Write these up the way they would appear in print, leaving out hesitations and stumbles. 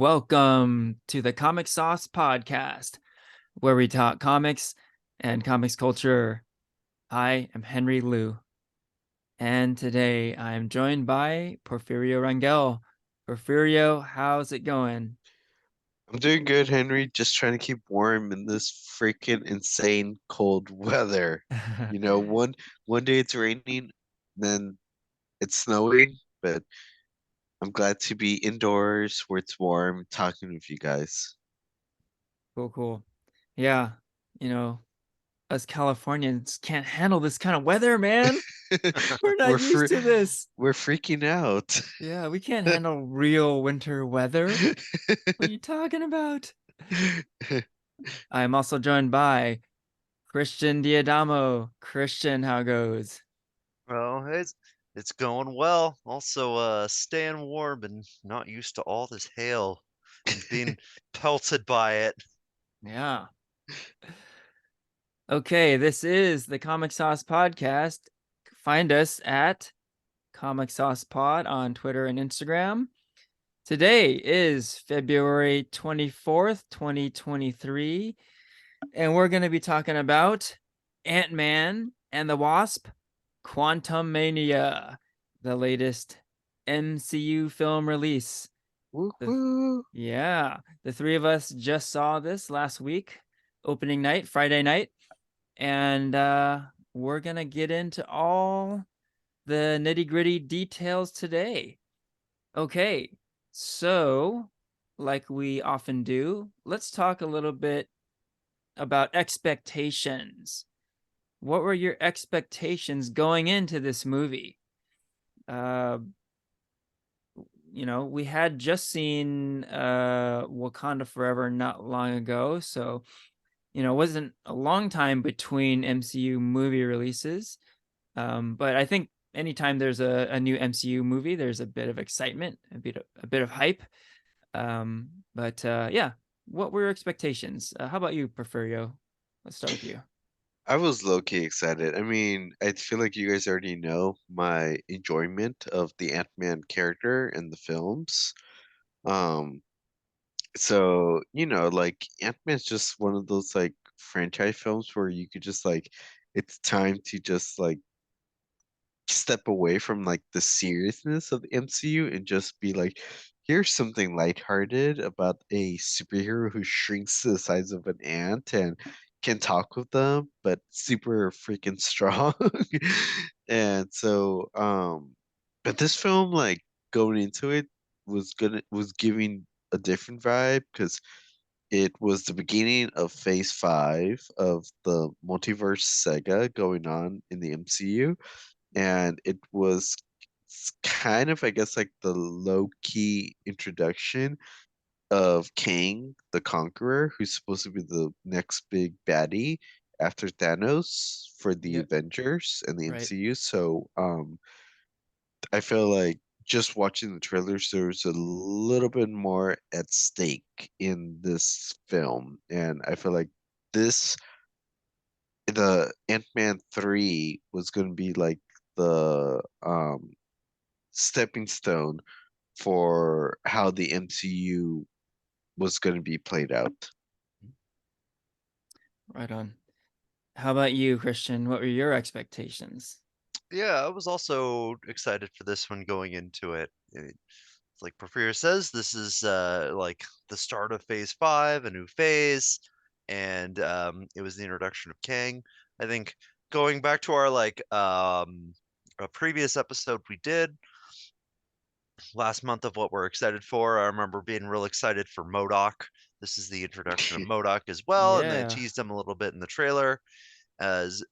Welcome to the Comic Sauce Podcast, where we talk comics and comics culture. I am Henry Liu, and today I am joined by Porfirio Rangel. Porfirio, how's it going? I'm doing good, Henry. Just trying to keep warm in this freaking insane cold weather. One day it's raining, then it's snowing, but I'm glad to be indoors where it's warm, talking with you guys. Cool. Yeah, you know, us Californians can't handle this kind of weather, man. We're We're not fr used to this. we're freaking out. Yeah, we can't handle real winter weather. What are you talking about? I'm also joined by Christian Diadamo. Christian, how goes? Well, it's going well. Also, staying warm and not used to all this hail and being pelted by it. Yeah. Okay, this is the Comic Sauce Podcast. Find us at Comic Sauce Pod on Twitter and Instagram. Today is February 24th, 2023, and we're going to be talking about Ant-Man and the Wasp, Quantumania, the latest MCU film release. Woohoo! The three of us just saw this last week, opening night, Friday night, and we're gonna get into all the nitty-gritty details today. Okay, so like we often do, let's talk a little bit about expectations. What were your expectations going into this movie? Uh, we had just seen Wakanda Forever not long ago, so it wasn't a long time between MCU movie releases. But I think anytime there's a new MCU movie, there's a bit of excitement, a bit of hype. But yeah, what were your expectations? How about you, Porfirio? Let's start with you. I was low-key excited. I mean, I feel like you guys already know my enjoyment of the Ant-Man character in the films. Um, So, like Ant-Man's just one of those like franchise films where you could just like it's time to just like step away from like the seriousness of the MCU and just be like, here's something lighthearted about a superhero who shrinks to the size of an ant and can talk with them, but super freaking strong. And so, but this film, like going into it, was giving a different vibe because it was the beginning of phase 5 of the multiverse saga going on in the MCU, and it was kind of, I guess, like the low-key introduction of Kang the Conqueror, who's supposed to be the next big baddie after Thanos for the Yep. Avengers and the Right. MCU. So, I feel like just watching the trailers, there's a little bit more at stake in this film, and I feel like this the Ant-Man 3 was going to be like the stepping stone for how the MCU was going to be played out. Right on. How about you, Christian? What were your expectations? Yeah, I was also excited for this one going into it. Like Porfirio says, this is like the start of Phase 5, a new phase, and it was the introduction of Kang. I think going back to our a previous episode we did last month of what we're excited for. I remember being real excited for MODOK. This is the introduction of MODOK as well, and they Yeah. teased him a little bit in the trailer as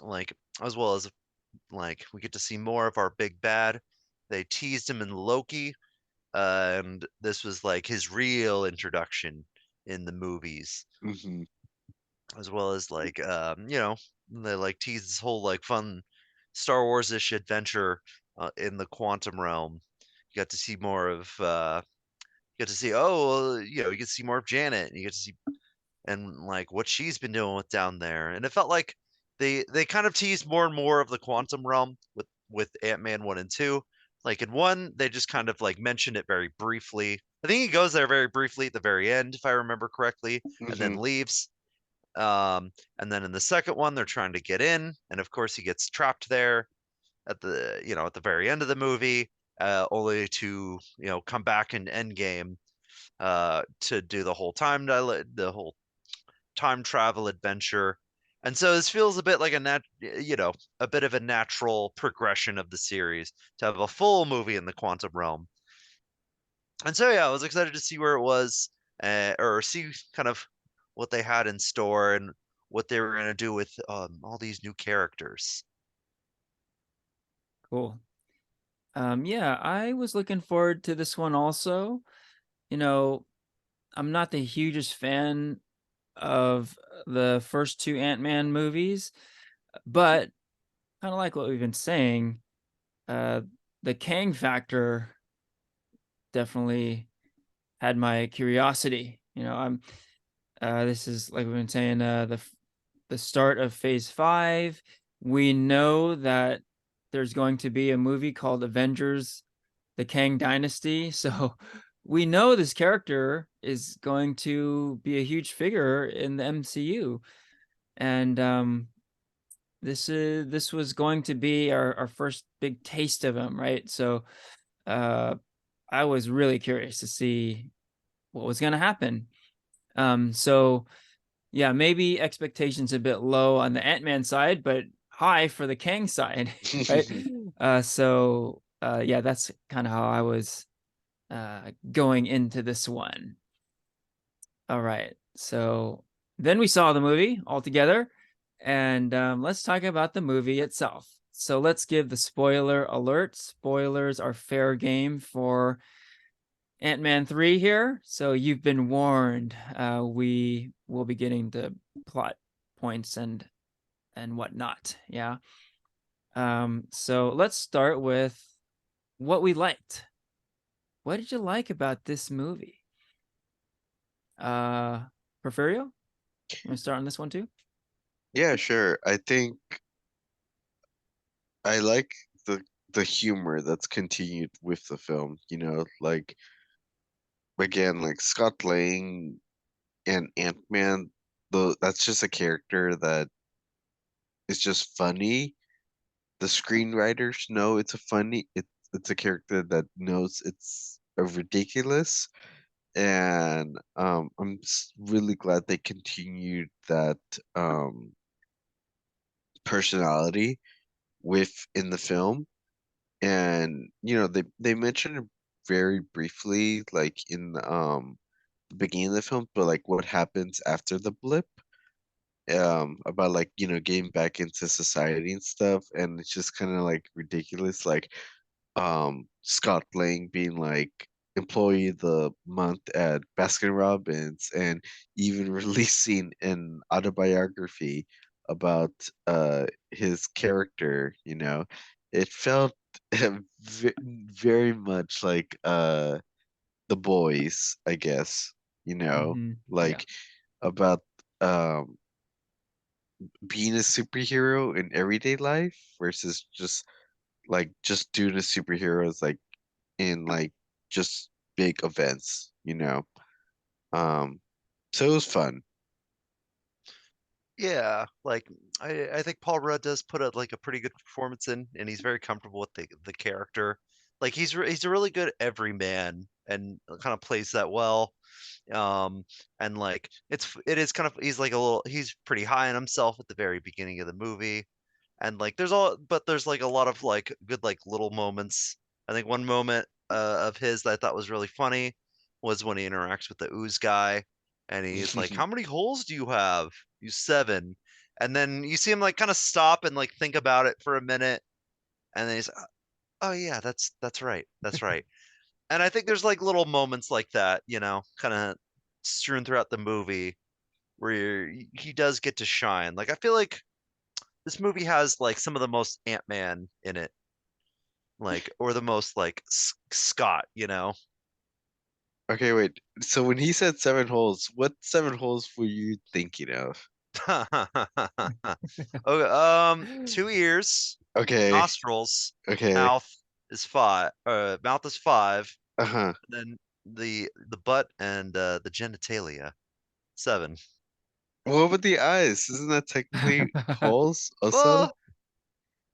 like as well as like we get to see more of our big bad. They teased him in Loki, and this was like his real introduction in the movies, Hmm. as well as they like teased this whole like fun Star Wars-ish adventure in the quantum realm. You got to see more of you get to see you get to see more of Janet, and you get to see and like what she's been doing with down there. And it felt like they kind of teased more and more of the quantum realm with Ant-Man 1 and 2. Like in 1, they just kind of like mentioned it very briefly, I think he goes there very briefly at the very end, if I remember correctly, and then Mhm. leaves. And then in the second one, they're trying to get in, and of course he gets trapped there at the very end of the movie, only to come back in Endgame to do the whole time travel adventure. And so this feels a bit like a bit of a natural progression of the series to have a full movie in the quantum realm. And so yeah, I was excited to see where it was, or see kind of what they had in store and what they were going to do with all these new characters. Cool. Yeah, I was looking forward to this one also. You know, I'm not the hugest fan of the first two Ant-Man movies, but kind of like what we've been saying, uh, the Kang factor definitely had my curiosity. This is like we've been saying, the start of Phase 5. We know that there's going to be a movie called Avengers: The Kang Dynasty, so we know this character is going to be a huge figure in the MCU, and this was going to be our first big taste of him, right? So uh, I was really curious to see what was going to happen. So yeah, maybe expectations a bit low on the Ant-Man side, but high for the Kang side, right? Yeah, that's kind of how I was going into this one. All right. So then we saw the movie all together, and let's talk about the movie itself. So let's give the spoiler alert. Spoilers are fair game for Ant-Man 3 here. So you've been warned. We will be getting the plot points and whatnot. Yeah. So let's start with what we liked. What did you like about this movie? Porfirio? You want to start on this one too? Yeah, sure. I think I like the humor that's continued with the film, like again, like Scott Lang and Ant-Man, though that's just a character that is just funny. The screenwriters know it's a character that knows it's a ridiculous, and really glad they continued that personality within the film. And they mentioned it very briefly, like in the beginning of the film, but like what happens after the blip, about like getting back into society and stuff, and it's just kind of like ridiculous, like Scott Lang being like employee of the month at Baskin Robbins, and even releasing an autobiography about his character. It felt very much like The Boys, I guess, Yeah. like about um being a superhero in everyday life versus just doing a superheroes like in like just big events. Um, so it was fun. Yeah, like I think Paul Rudd does put a pretty good performance in, and he's very comfortable with the character. Like he's a really good everyman, and kind of plays that well. Um, and like it is kind of he's pretty high on himself at the very beginning of the movie, and like there's like a lot of like good like little moments. I think one moment of his that I thought was really funny was when he interacts with the ooze guy, and he's like, "How many holes do you have?" "You 7." And then you see him like kind of stop and like think about it for a minute, and then he's, "Oh yeah, that's right, that's right." And I think there's like little moments like that, kind of strewn throughout the movie where he does get to shine. Like I feel like this movie has like some of the most Ant-Man in it, like or the most like Scott. Okay, wait. So when he said 7 holes, what 7 holes were you thinking of? Okay, 2 ears, Okay, nostrils, okay. mouth is 5. Mouth is 5. Uh-huh. And then the butt and the genitalia. 7. What about the eyes? Isn't that technically holes also? Well,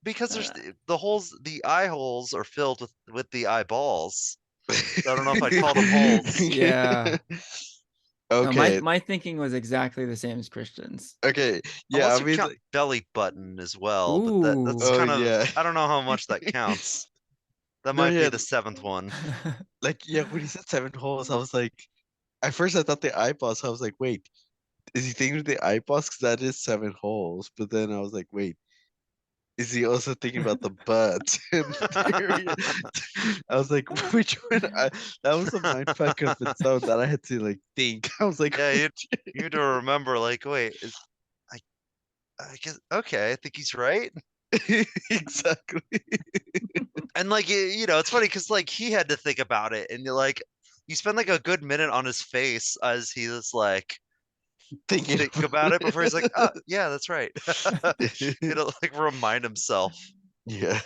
because there's Uh, the holes, the eye holes are filled with the eyeballs. I don't know if I'd call them holes. yeah. No, my Okay. my thinking was exactly the same as Christian's. Okay. Yeah, Unless I you mean count like, belly button as well, but that's Ooh. oh kind of, yeah. I don't know how much that counts. That No, might be yeah, the 7th one. like yeah, when he said 7 holes, I was like, at first I thought the eyeballs. I was like, wait, is he thinking of the eyeballs? Because that is 7 holes. But then I was like, wait, is he also thinking about the butt and the area? I was like, which one? That was a mind fuck of its own that I had to like think. I was like, Yeah, which? you had to remember, like, wait, I I guess okay, I think he's right. Exactly. And like it's funny because like he had to think about it, and you're like, you spend like a good minute on his face as he was like Thinking think about it before he's like, oh yeah, that's right. Like remind himself. yeah.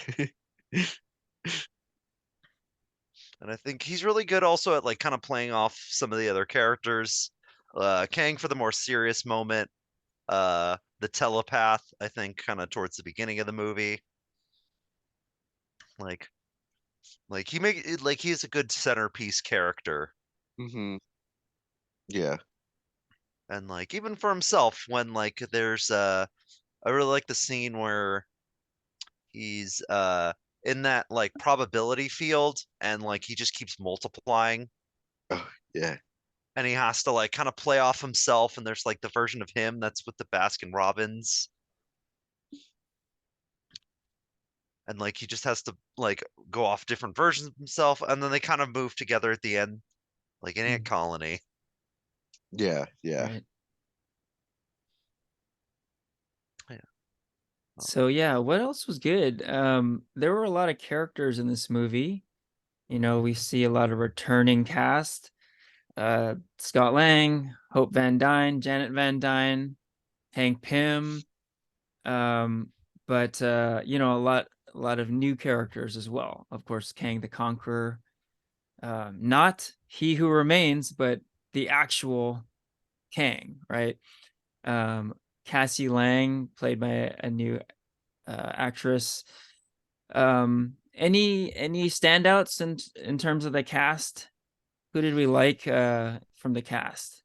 And I think he's really good also at like kind of playing off some of the other characters. Kang for the more serious moment. The telepath, I think, kind of towards the beginning of the movie. Like he make it like he's a good centerpiece character. Hmm. Yeah. And like even for himself when like there's I really like the scene where he's in that like probability field and like he just keeps multiplying Oh, yeah. and he has to like kind of play off himself and there's like the version of him that's with the Baskin Robbins and like he just has to like go off different versions of himself and then they kind of move together at the end like an ant Mm, colony. Yeah. Yeah. right. Yeah. Oh, So yeah, what else was good? There were a lot of characters in this movie. You know, we see a lot of returning cast. Scott Lang, Hope Van Dyne, Janet Van Dyne, Hank Pym. Um, but you know, a lot of new characters as well. Of course, Kang the Conqueror. Not He Who Remains, but the actual Kang, right? Um, Cassie Lang, played by a new actress. Any standouts in terms of the cast? Who did we like from the cast?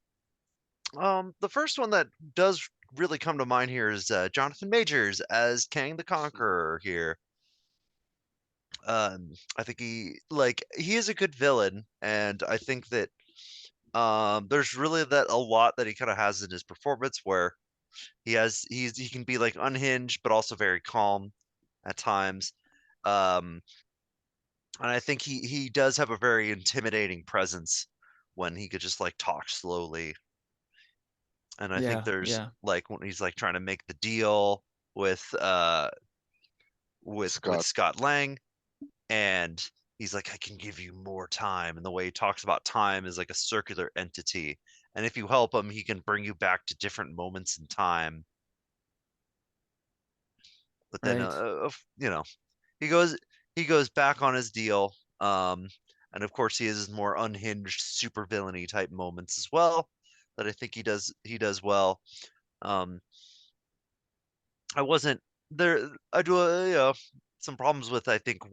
the first one that does really come to mind here is Jonathan Majors as Kang the Conqueror here. I think he is a good villain, and I think that there's really that a lot that he kind of has in his performance where he can be like unhinged but also very calm at times. Um, and I think he does have a very intimidating presence when he could just like talk slowly. And I think Yeah, there's yeah, like when he's like trying to make the deal with with Scott. Scott Lang and he's like, I can give you more time. And the way he talks about time is like a circular entity. And if you help him, he can bring you back to different moments in time. But then, right, he goes he goes back on his deal. And of course, he has his more unhinged, super villainy type moments as well. That I think he does well. Um, I wasn't there. I do, some problems with I think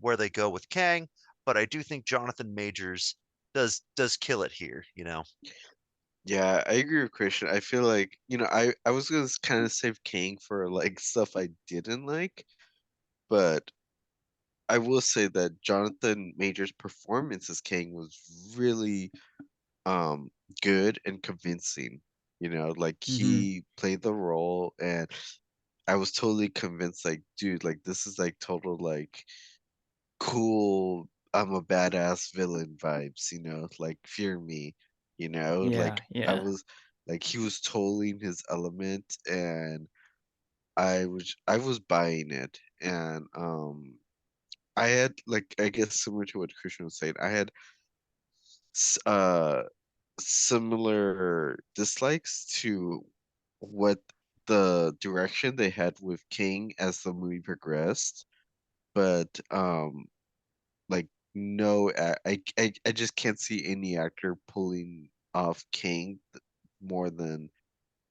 where they go with Kang, but I do think Jonathan Majors does kill it here. Yeah, I agree with Christian. I feel like, I was gonna kind of save King for like stuff I didn't like, but I will say that Jonathan Major's performance as King was really um good and convincing. Like mm-hmm. he played the role and I was totally convinced like, dude, like this is like total like cool, I'm a badass villain vibes, like fear me, Yeah, like I yeah, was like he was totally in his element and I was buying it and I had like I guess similar to what Christian was saying, I had s- uh similar dislikes to what the direction they had with King as the movie progressed, but like no, I just can't see any actor pulling off Kang more than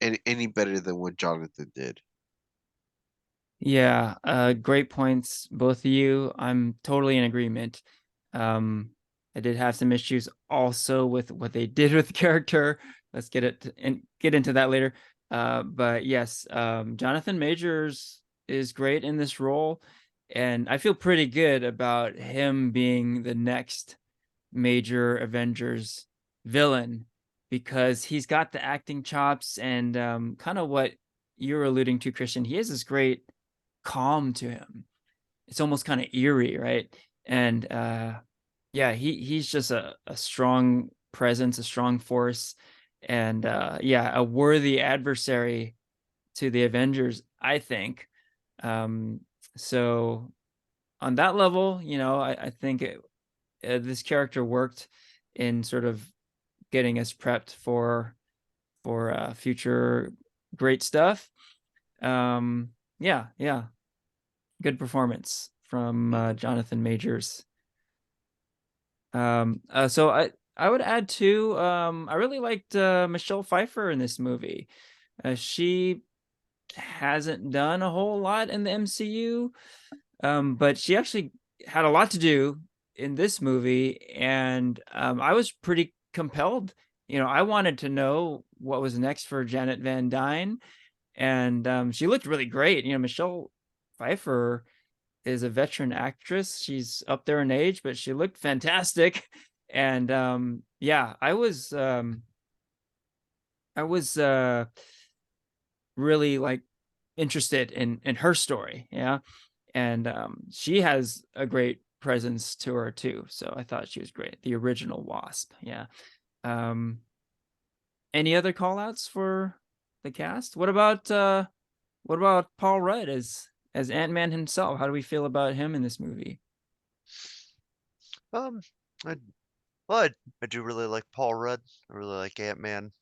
any better than what Jonathan did. Yeah, great points, both of you. I'm totally in agreement. Um, I did have some issues also with what they did with the character. Let's get into that later. But yes, Jonathan Majors is great in this role, and I feel pretty good about him being the next major Avengers villain because he's got the acting chops and kind of what you're alluding to, Christian. He has this great calm to him. It's almost kind of eerie, right? And yeah, he's just a strong presence, a strong force, and yeah, a worthy adversary to the Avengers, I think. Um, so on that level, I think this character worked in sort of getting us prepped for future great stuff. Yeah, yeah, good performance from Jonathan Majors. So I would add too. I really liked Michelle Pfeiffer in this movie. She hasn't done a whole lot in the MCU, but she actually had a lot to do in this movie, and I was pretty compelled. I wanted to know what was next for Janet Van Dyne, and she looked really great. Michelle Pfeiffer is a veteran actress. She's up there in age, but she looked fantastic. And yeah, I was really like interested in her story. Yeah, and she has a great presence to her too. So I thought she was great. The original Wasp. Yeah. Um, any other call outs for the cast? What about Paul Rudd as Ant-Man himself? How do we feel about him in this movie? Um, I well, I do really like Paul Rudd. I really like Ant-Man.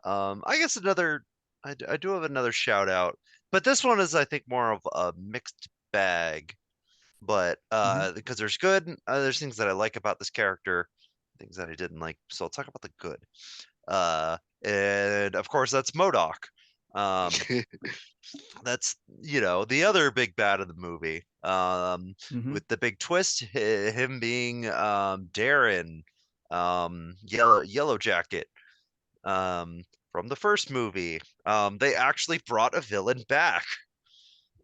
I guess I do have another shout out, but this one is I think more of a mixed bag. But Mhm. because there's things that I like about this character, things that I didn't like. So I'll talk about the good. And of course that's Modoc. Um, that's the other big bad of the movie. Mhm. With the big twist, him being Darren, Yellow Jacket, from the first movie. They actually brought a villain back.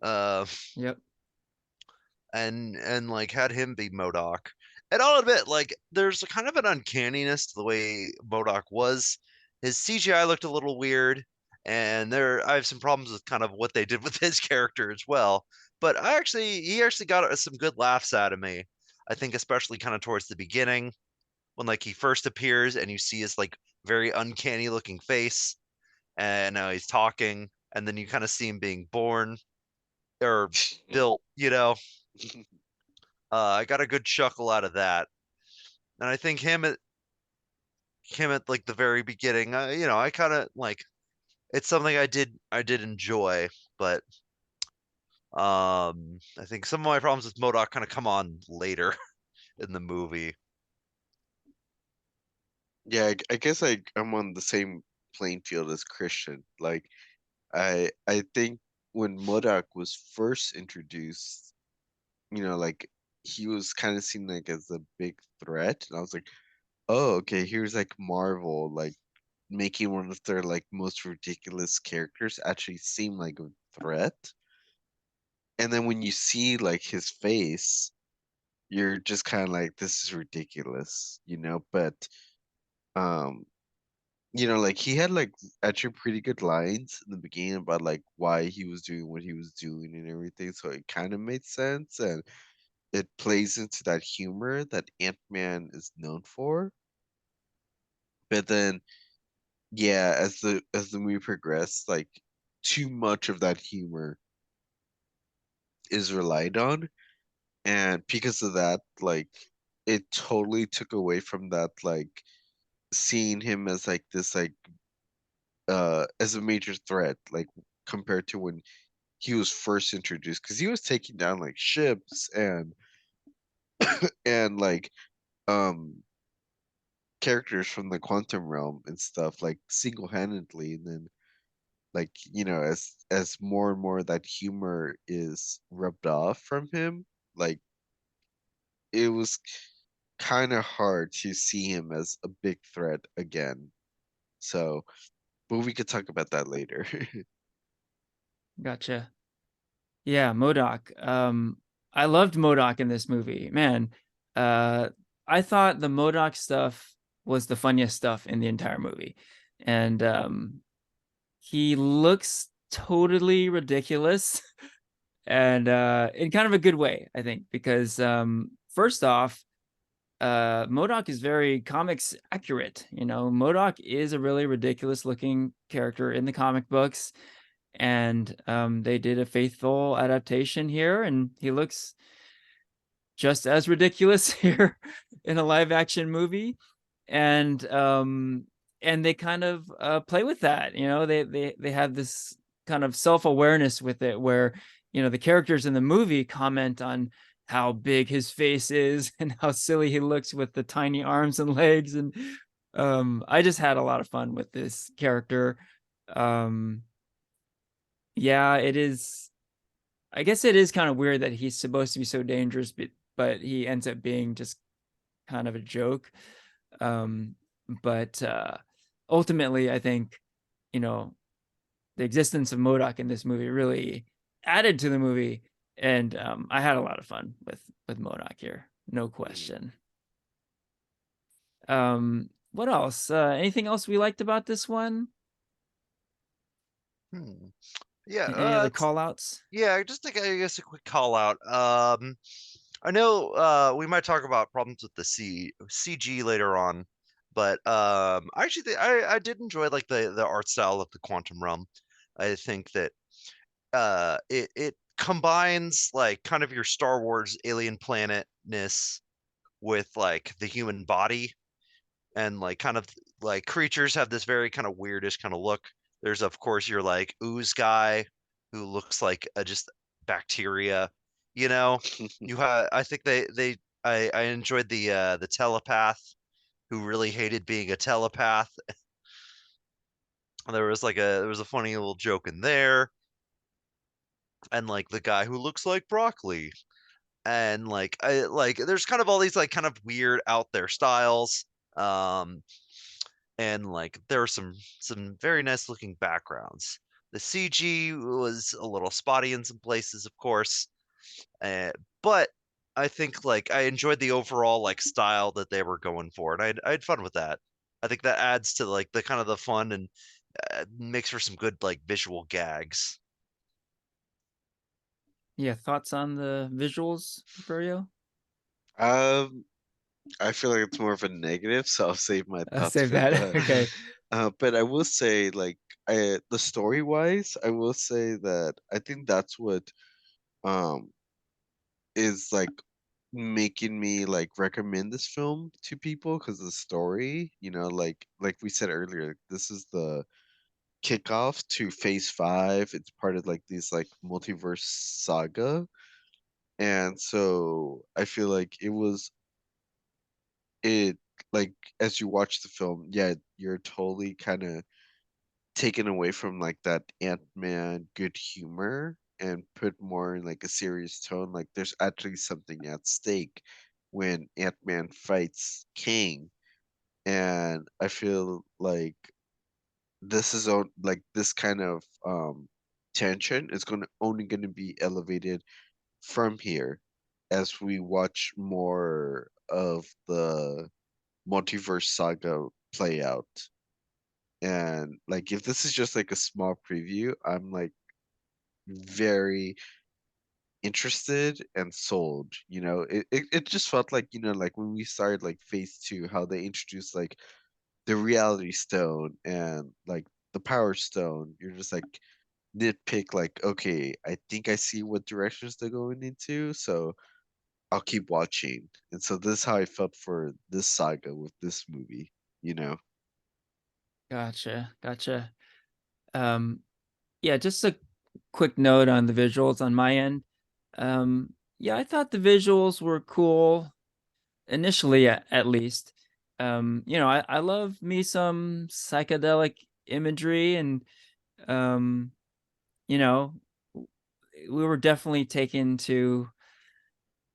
Uh, Yep. and like had him be Modoc. And I'll admit, like, there's a kind of an uncanniness to the way Modoc was. His CGI looked a little weird, and I have some problems with kind of what they did with his character as well. But he actually got some good laughs out of me. I think especially kind of towards the beginning when like he first appears and you see his like very uncanny looking face, and now he's talking, and then you kind of see him being born or built. I got a good chuckle out of that, and I think him at like the very beginning. I kind of like it's something I did enjoy, but I think some of my problems with Modoc kind of come on later in the movie. Yeah, I guess I'm on the same playing field as Christian. Like I think when Modoc was first introduced, like he was kind of seen like as a big threat, and I was like, oh, okay, here's like Marvel like making one of their like most ridiculous characters actually seem like a threat. And then when you see like his face, you're just kind of like, this is ridiculous, But um, like he had like actually pretty good lines in the beginning about like why he was doing what he was doing and everything, so it kind of made sense, and it plays into that humor that Ant-Man is known for. But then, yeah, as the movie progressed, like too much of that humor is relied on, and because of that, like it totally took away from that, like seeing him as like this, like as a major threat, like compared to when he was first introduced, because he was taking down like ships and like um characters from the quantum realm and stuff like single-handedly, and then like as more and more that humor is rubbed off from him, like it was kind of hard to see him as a big threat again. So, but we could talk about that later. Gotcha. Yeah, MODOK. I loved MODOK in this movie. Man, I thought the MODOK stuff was the funniest stuff in the entire movie. And he looks totally ridiculous and in kind of a good way, I think, because first off, MODOK is very comics accurate. You know, MODOK is a really ridiculous looking character in the comic books, and they did a faithful adaptation here, and he looks just as ridiculous here in a live action movie. And they kind of play with that. You know, they have this kind of self-awareness with it, where the characters in the movie comment on how big his face is and how silly he looks with the tiny arms and legs. And I just had a lot of fun with this character. um yeah, it is. I guess it is kind of weird that he's supposed to be so dangerous, but he ends up being just kind of a joke. Um, but ultimately, I think, the existence of MODOK in this movie really added to the movie, and I had a lot of fun with MODOK here, no question. What else? Anything else we liked about this one? Yeah, Any other call outs? yeah, just like I guess a quick call out. I know we might talk about problems with the CG later on, but I actually I did enjoy like the art style of the Quantum Realm. I think that it combines like kind of your Star Wars alien planetness with like the human body, and like kind of like creatures have this very kind of weirdish kind of look. There's of course your like ooze guy who looks like just bacteria. You know, you have. I think I enjoyed the telepath who really hated being a telepath. There was a funny little joke in there, and like the guy who looks like broccoli, and like I like there's kind of all these like kind of weird out there styles. Um, and like there were some very nice looking backgrounds. The CG was a little spotty in some places, of course, uh, but I think like I enjoyed the overall like style that they were going for, and I had fun with that. I think that adds to like the kind of the fun, and makes for some good like visual gags. Yeah, thoughts on the visuals, Porfirio? um, I feel like it's more of a negative, so I'll save my thoughts Save for that. that. Okay. But I will say, like, the story wise, I will say that I think that's what um is like making me like recommend this film to people, because the story, like we said earlier, this is the kickoff to phase 5. It's part of like these like multiverse saga. And so I feel like it like as you watch the film, yeah, you're totally kind of taken away from like that Ant-Man good humor and put more in like a serious tone. Like there's actually something at stake when Ant-Man fights King. And I feel like like this kind of tension is only going to be elevated from here as we watch more of the multiverse saga play out. And like if this is just like a small preview, I'm like very interested and sold. It just felt like, like when we started like phase 2, how they introduced like the reality stone and like the power stone. You're just like nitpick, like, okay, I think I see what directions they're going into, so I'll keep watching. And so this is how I felt for this saga with this movie, you know. Gotcha. Um, yeah, just a quick note on the visuals on my end. Yeah, I thought the visuals were cool. initially at least. You know, I love me some psychedelic imagery, and you know, we were definitely taken to,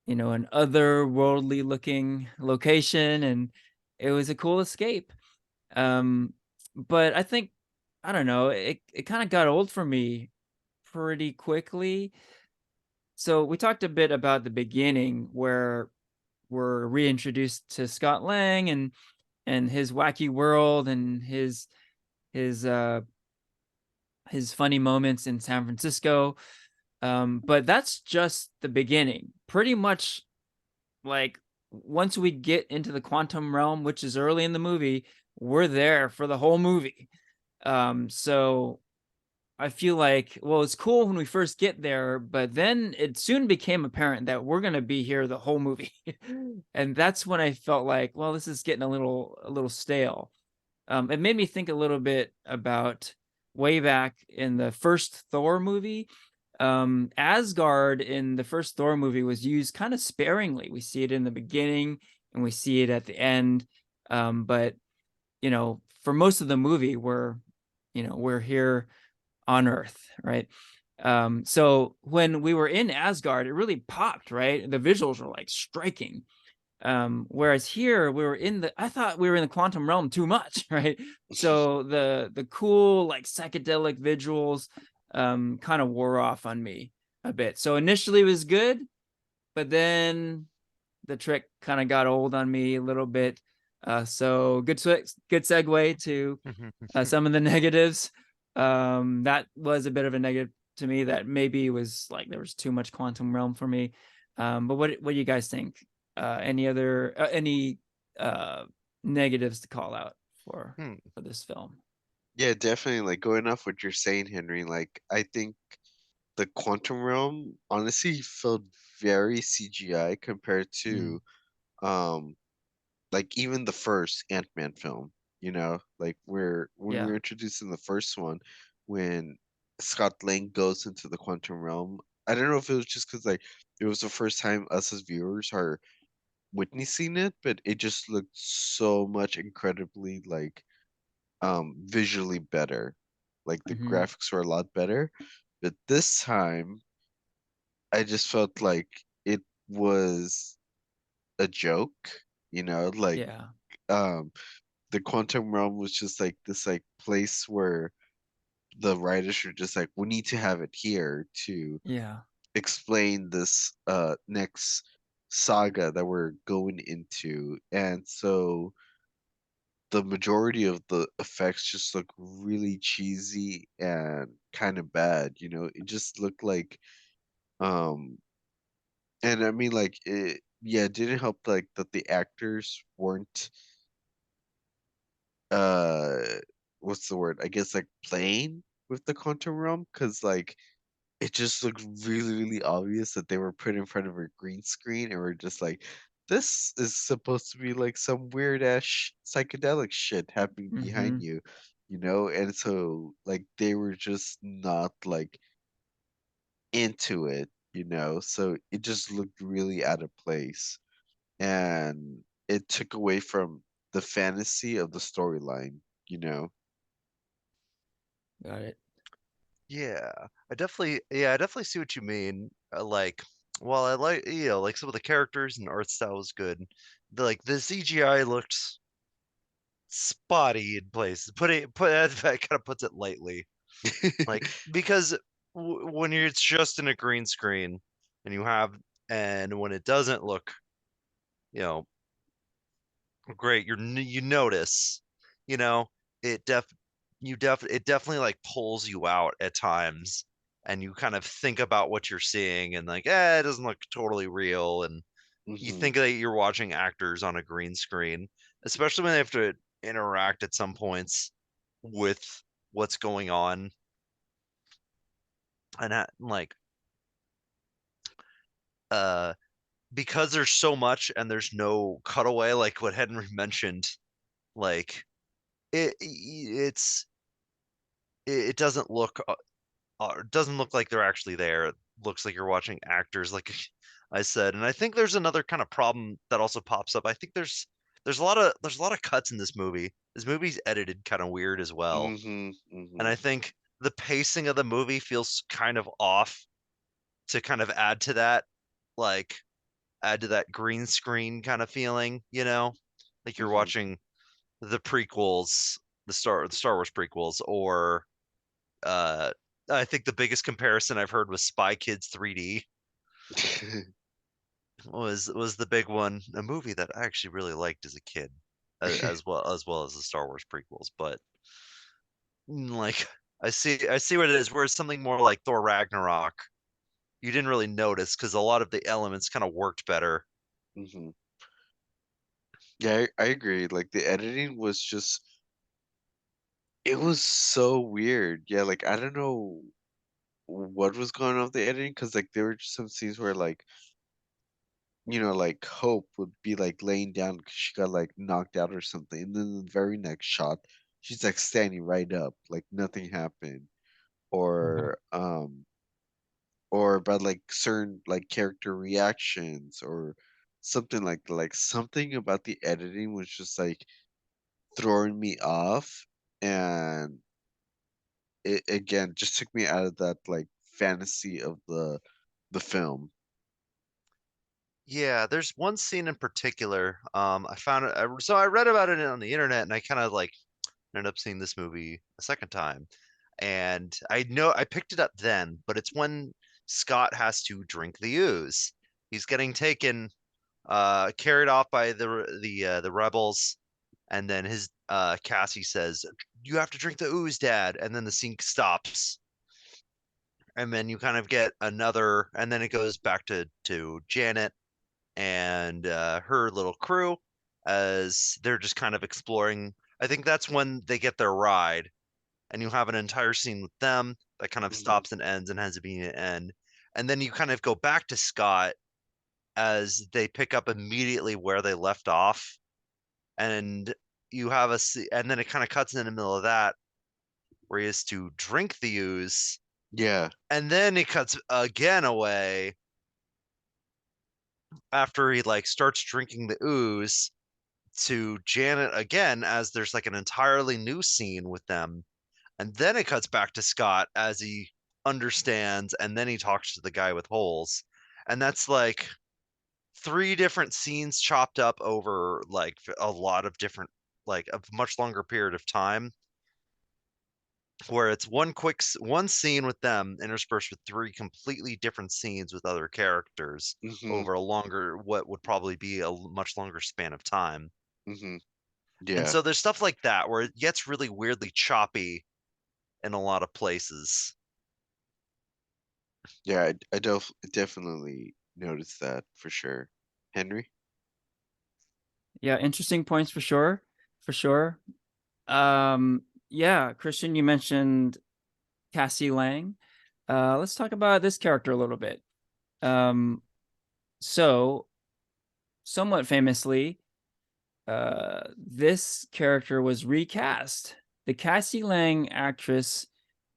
you know, an otherworldly looking location, and it was a cool escape. Um, but I think, I don't know, it kind of got old for me pretty quickly. So we talked a bit about the beginning where we're reintroduced to Scott Lang and his wacky world and his uh his funny moments in San Francisco. But that's just the beginning. Pretty much, like, once we get into the quantum realm, which is early in the movie, we're there for the whole movie. So I feel like, well, it's cool when we first get there, but then it soon became apparent that we're gonna be here the whole movie. And that's when I felt like, well, this is getting a little stale. It made me think a little bit about way back in the first Thor movie. Asgard in the first Thor movie was used kind of sparingly. We see it in the beginning and we see it at the end. But you know, for most of the movie, we're here on Earth, right? So when we were in Asgard, it really popped, right? The visuals were like striking. Whereas here I thought we were in the quantum realm too much, right? So the cool, like, psychedelic visuals kind of wore off on me a bit. So initially it was good, but then the trick kind of got old on me a little bit. So good segue to some of the negatives. That was a bit of a negative to me, that maybe was like there was too much quantum realm for me. But what do you guys think? Any uh, negatives to call out Hmm. for this film? Yeah, definitely. Like going off what you're saying, Henry. Like I think the quantum realm honestly felt very CGI compared Mm, to um like even the first Ant-Man film, like where when we yeah. were introduced in the first one, when Scott Lang goes into the quantum realm. I don't know if it was just because like it was the first time us as viewers are witnessing it, but it just looked so much incredibly like visually better. Like the Hmm. graphics were a lot better. But this time I just felt like it was a joke, like Yeah. um the quantum realm was just like this like place where the writers were just like, we need to have it here to Yeah. explain this next saga that we're going into. And so the majority of the effects just look really cheesy and kind of bad, it just looked like um and I mean like it didn't help like that the actors weren't uh what's the word, I guess, like playing with the quantum realm, because like it just looked really really obvious that they were put in front of a green screen and were just like, this is supposed to be like some weird ass psychedelic shit happening behind Hmm. you, and so like they were just not like into it, so it just looked really out of place, and it took away from the fantasy of the storyline, you know. Got it. Yeah, I definitely see what you mean. Like, while I like, like some of the characters and art style was good, the CGI looked spotty in places. That kind of puts it lightly. Like, because when it's just in a green screen and and when it doesn't look, you know, great, you notice, you know, it def it definitely like pulls you out at times, and you kind of think about what you're seeing and like, it doesn't look totally real, and you Hmm. think that you're watching actors on a green screen, especially when they have to interact at some points with what's going on, and like uh because there's so much and there's no cutaway, like what Henry mentioned, like it doesn't look like they're actually there. It looks like you're watching actors. Like I said, and I think there's another kind of problem that also pops up. I think there's a lot of cuts in this movie. This movie's edited kind of weird as well, and I think the pacing of the movie feels kind of off to kind of like add to that green screen kind of feeling, like you're watching the prequels, the Star Wars prequels, or uh, I think the biggest comparison I've heard was Spy Kids 3D was the big one, a movie that I actually really liked as a kid, as well as the Star Wars prequels. But like I see what it is. Whereas something more like Thor Ragnarok, you didn't really notice because a lot of the elements kind of worked better. Yeah, I agree. Like the editing was just, it was so weird. Yeah, like I don't know what was going on with the editing, because like there were just some scenes where like, like Hope would be like laying down because she got like knocked out or something, and then the very next shot, she's like standing right up, like nothing happened, or or about like certain like character reactions or something like something about the editing was just like throwing me off, and it again just took me out of that like fantasy of the film. Yeah, there's one scene in particular. I found it. So I read about it on the internet, and I kind of like ended up seeing this movie a second time. And I know I picked it up then, but it's when Scott has to drink the ooze. He's getting carried off by the rebels, and then his Cassie says, "You have to drink the ooze, Dad." And then the scene stops, and then you kind of get another, and then it goes back to Janet and her little crew as they're just kind of exploring. I think that's when they get their ride, and you have an entire scene with them that kind of Hmm. stops and ends and has a beginning and end. And then you kind of go back to Scott as they pick up immediately where they left off, and and then it kind of cuts in the middle of that where he has to drink the ooze, Yeah. and then it cuts again away after he like starts drinking the ooze to Janet again as there's like an entirely new scene with them. And then it cuts back to Scott as he understands, and then he talks to the guy with holes. And that's like three different scenes chopped up over like a lot of different, like a much longer period of time, where it's one scene with them interspersed with three completely different scenes with other characters Hmm. over a longer, what would probably be a much longer span of time. Hmm. And Yeah. so there's stuff like that where it gets really weirdly choppy in a lot of places. Yeah, definitely noticed that for sure. Henry? Yeah, interesting points for sure. For sure. Yeah, Christian, you mentioned Cassie Lang. Let's talk about this character a little bit. So somewhat famously, this character was recast. The Cassie Lang actress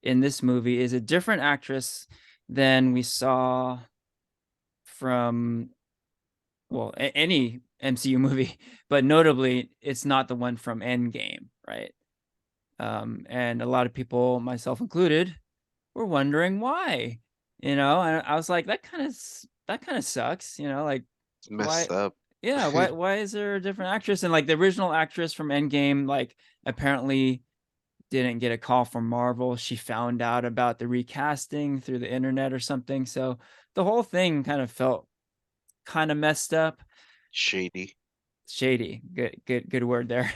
in this movie is a different actress than we saw from, well, any MCU movie, but notably, it's not the one from Endgame, right? And a lot of people, myself included, were wondering why. And I was like, that kind of sucks, like It's why? messed up. Yeah, why is there a different actress? And like the original actress from Endgame, like apparently didn't get a call from Marvel. She found out about the recasting through the internet or something. So the whole thing kind of felt kind of messed up. Shady. Shady. Good word there.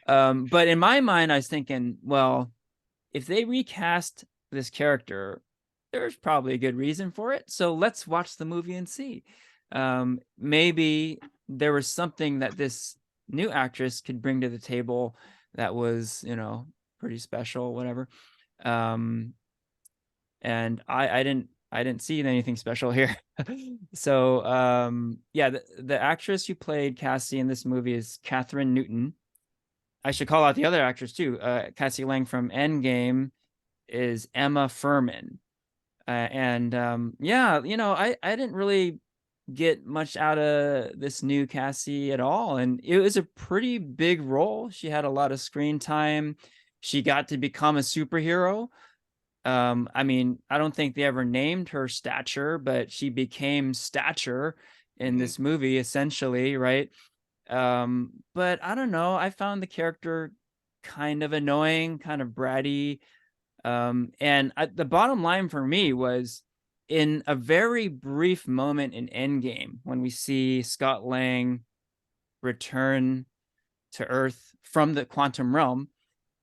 But in my mind, I was thinking, well, if they recast this character, there's probably a good reason for it. So let's watch the movie and see. Maybe there was something that this new actress could bring to the table that was, pretty special, whatever. Um, and I didn't see anything special here. So yeah, the actress who played Cassie in this movie is Catherine Newton. I should call out the other actress too. Cassie Lang from Endgame is Emma Furman. And yeah, I didn't really get much out of this new Cassie at all, and it was a pretty big role. She had a lot of screen time. She got to become a superhero. I mean, I don't think they ever named her Stature, but she became Stature in Mhm. this movie, essentially, right? But I don't know. I found the character kind of annoying, kind of bratty. The bottom line for me was in a very brief moment in Endgame when we see Scott Lang return to Earth from the quantum realm,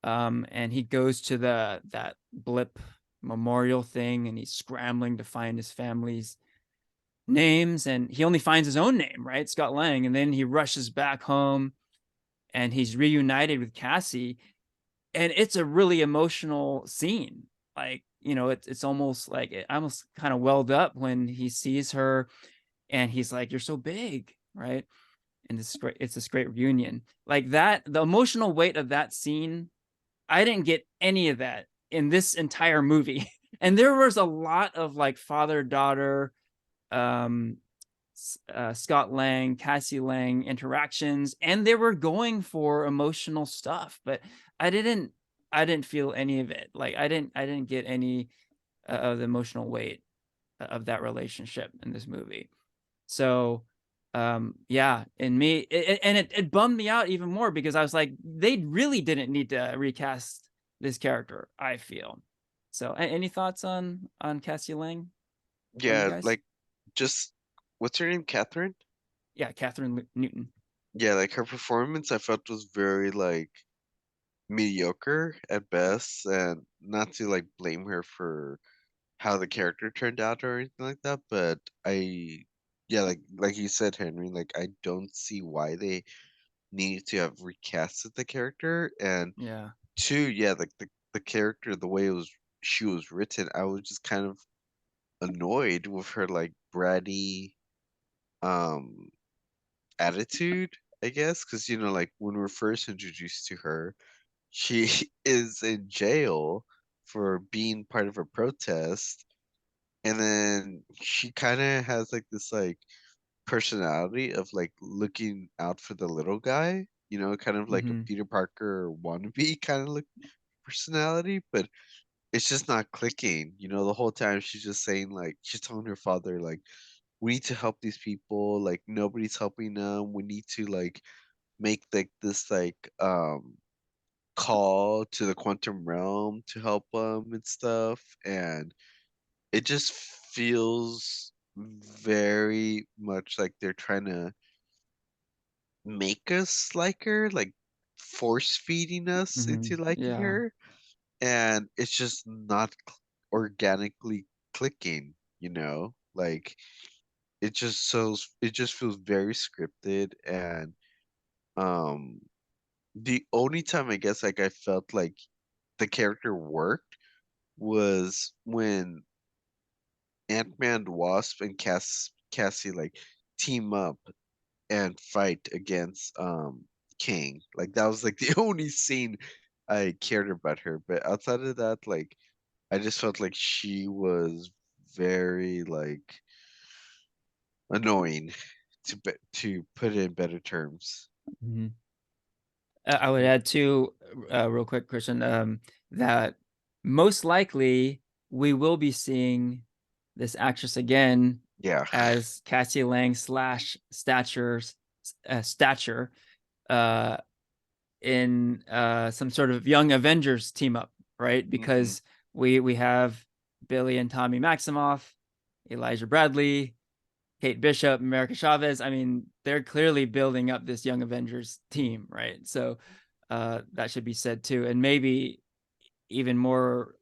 and he goes to that blip memorial thing, and he's scrambling to find his family's names, and he only finds his own name, right, Scott Lang, and then he rushes back home, and he's reunited with Cassie, and it's a really emotional scene. Like, it's almost like it almost kind of welled up when he sees her, and he's like, "You're so big," right? And it's this great reunion. Like that, the emotional weight of that scene, I didn't get any of that in this entire movie. And there was a lot of like father-daughter, um, Scott Lang, Cassie Lang interactions, and they were going for emotional stuff, but I didn't I didn't feel any of it. Like I didn't get any of the emotional weight of that relationship in this movie. So yeah, and it bummed me out even more because I was like, they really didn't need to recast this character, I feel. So any thoughts on Cassie Lang from you Yeah, guys? like just what's her name? Catherine? Yeah, Catherine Newton. Yeah, like her performance I felt was very like mediocre at best, and not to like blame her for how the character turned out or anything like that, but yeah, like you said, Henry, like I don't see why they needed to have recasted the character. And Yeah. two, yeah, like the character, the way she was written, I was just kind of annoyed with her like bratty um attitude, I guess, because like when we're first introduced to her, she is in jail for being part of a protest, and then she kind of has like this like personality of like looking out for the little guy, kind of like a Mhm. Peter Parker wannabe kind of look personality, but it's just not clicking. The whole time she's just saying like she's telling her father like we need to help these people, like nobody's helping them. We need to like make like this like call to the quantum realm to help them and stuff, and it just feels very much like they're trying to make us like her, like force feeding us into Mhm. liking Yeah. her, and it's just not organically clicking. Like it just feels very scripted, and um the only time I guess like I felt like the character worked was when Ant-Man, Wasp, and Cassie like team up and fight against King. Like that was like the only scene I cared about her. But outside of that, like I just felt like she was very like annoying to put it in better terms. Mhm. I would add too, real quick, Christian, that most likely we will be seeing this actress again Yeah. as Cassie Lang slash Stature, uh, in some sort of Young Avengers team up, right? Hmm. Because we have Billy and Tommy Maximoff, Elijah Bradley, Kate Bishop, America Chavez. I mean, they're clearly building up this Young Avengers team, right? So that should be said too. And maybe even more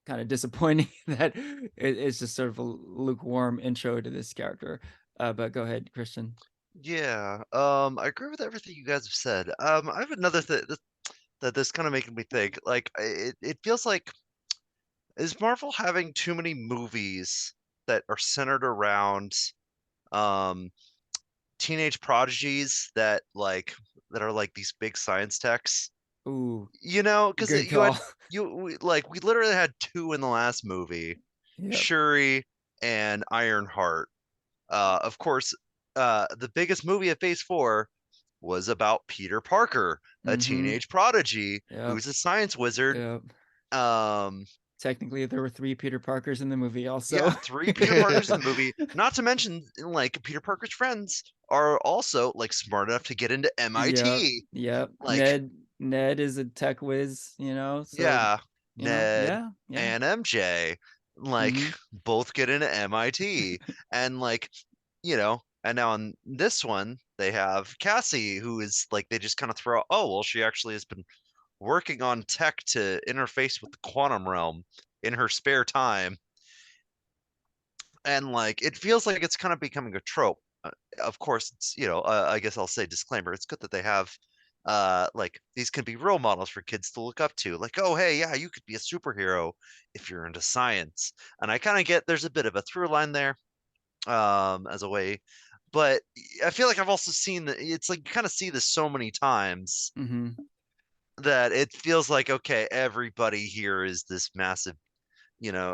kind of disappointing that it's just sort of a lukewarm intro to this character. But go ahead, Christian. Yeah, I agree with everything you guys have said. I have another thing that this kind of making me think. Like, it feels like is Marvel having too many movies that are centered around um teenage prodigies that are like these big science techs? Ooh, Because good you had call. we literally had two in the last movie, Yep. Shuri and Ironheart. Of course, the biggest movie of Phase 4 was about Peter Parker, a Mm-hmm. teenage prodigy Yep. who's a science wizard. Yep. Um, Technically, there were 3 Peter Parkers in the movie also. yeah, 3 Peter Parkers in the movie. Not to mention, like, Peter Parker's friends are also like smart enough to get into Yep. MIT. Yep. Like, Ned is a tech whiz, so yeah, Ned yeah, yeah. and MJ, like, Mm-hmm. both get into MIT. And like, and now on this one, they have Cassie, who is like, they just kind of throw, oh, well, she actually has been working on tech to interface with the quantum realm in her spare time. And like, it feels like it's kind of becoming a trope. Of course, it's, I guess I'll say disclaimer. It's good that they have, like, these can be role models for kids to look up to. Like, oh, hey, yeah, you could be a superhero if you're into science. And I kind of get there's a bit of a through line there, as a way. But I feel like I've also seen that it's like you kind of see this so many times Mm-hmm. that it feels like, okay, everybody here is this massive,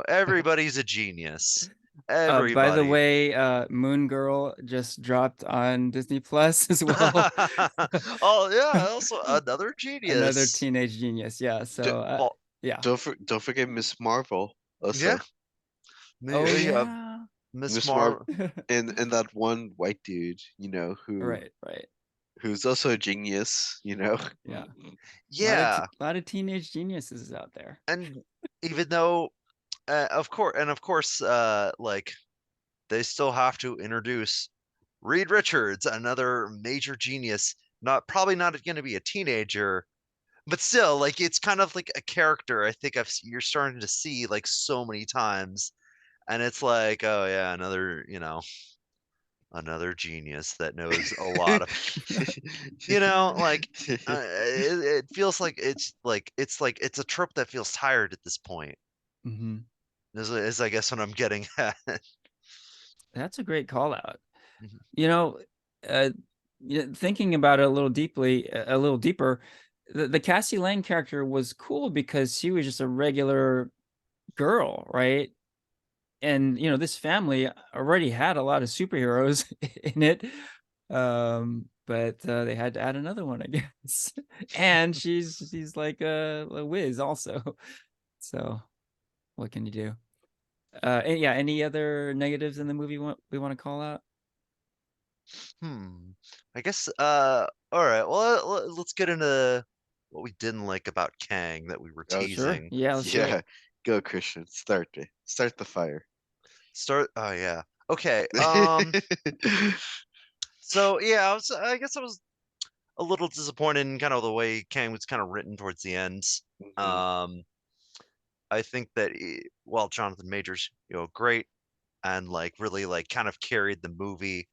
everybody's a genius. By the Everybody. way, Moon Girl just dropped on Disney Plus as well. Oh yeah, also another Another genius. teenage genius. Yeah. D- So, Well, yeah. don't forget Miss Marvel yeah, also. Oh yeah, yeah. Miss Miss Marvel Mar. and that one white dude, Right. Right. who's also a genius, Yeah. Yeah, Lot of teenage geniuses out there. and even though, of course, like they still have to introduce Reed Richards, another major genius. Not probably not going to be a teenager, but still, like it's kind of like a character. I think you're starting to see like so many times, and it's like, oh yeah, another genius that knows a lot of people. Like, it feels like it's a trope that feels tired at this point. Mm-hmm. Is I guess what I'm getting at. That's a great call out. Mhm. You know, uh, thinking about it a little deeper, the Cassie Lang character was cool because she was just a regular girl, right? And this family already had a lot of superheroes in it, but they had to add another one, I guess. And she's like a whiz also. So what can you do? And yeah, any other negatives in the movie we want to call out? Hmm. I guess. All right. Well, let's get into what we didn't like about Kang that we were Oh, sure. teasing. Yeah, let's hear Yeah, it. go Christian. Start the fire. Start. Oh yeah. Okay. So yeah, I guess I was a little disappointed in kind of the way Kang was kind of written towards the end. Mhm. Um, I think that well, Jonathan Majors, great, and like really like kind of carried the movie.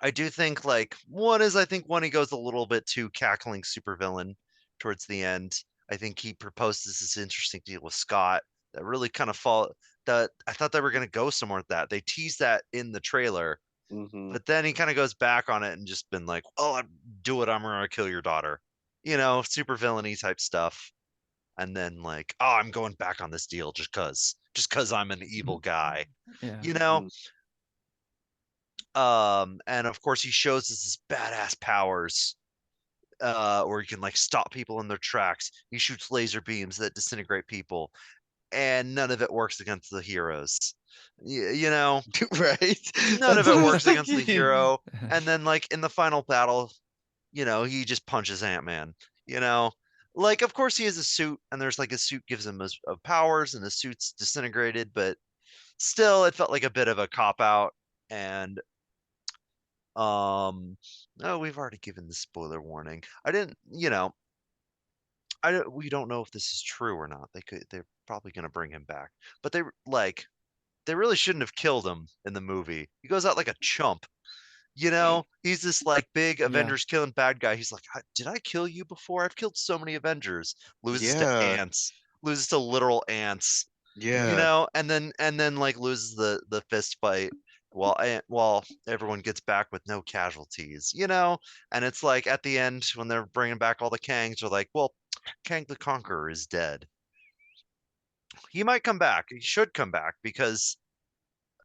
I do think like I think one he goes a little bit too cackling supervillain towards the end. I think he proposes this interesting deal with Scott that really kind of fall that I thought they were going to go somewhere with that. They teased that in the trailer, Mhm. but then he kind of goes back on it and just been like, "Oh, do it. I'm gonna kill your daughter." Super villainy type stuff. And then like, "Oh, I'm going back on this deal just cuz I'm an evil guy." Yeah. You know, Mhm. and of course he shows us his badass powers, where he can like stop people in their tracks. He shoots laser beams that disintegrate people, and none of it works against the heroes. You know, Right? none of That's it what I was works against the thinking. hero. And then like in the final battle, he just punches Ant-Man. You know, like of course he has a suit, and there's like his suit gives him his powers, and the suit's disintegrated, but still, it felt like a bit of a cop out. And no, we've already given the spoiler warning. I didn't, we don't know if this is true or not. They're probably going to bring him back, but they really shouldn't have killed him in the movie. He goes out like a chump. He's this like big Yeah. Avengers killing bad guy. He's like, did I kill you before? I've killed so many Avengers. Loses to Yeah, ants, loses to literal ants, yeah. and then like loses the fist fight while everyone gets back with no casualties. And it's like at the end when they're bringing back all the Kangs, they're like, well, Kang the Conqueror is dead. He might come back. He should come back because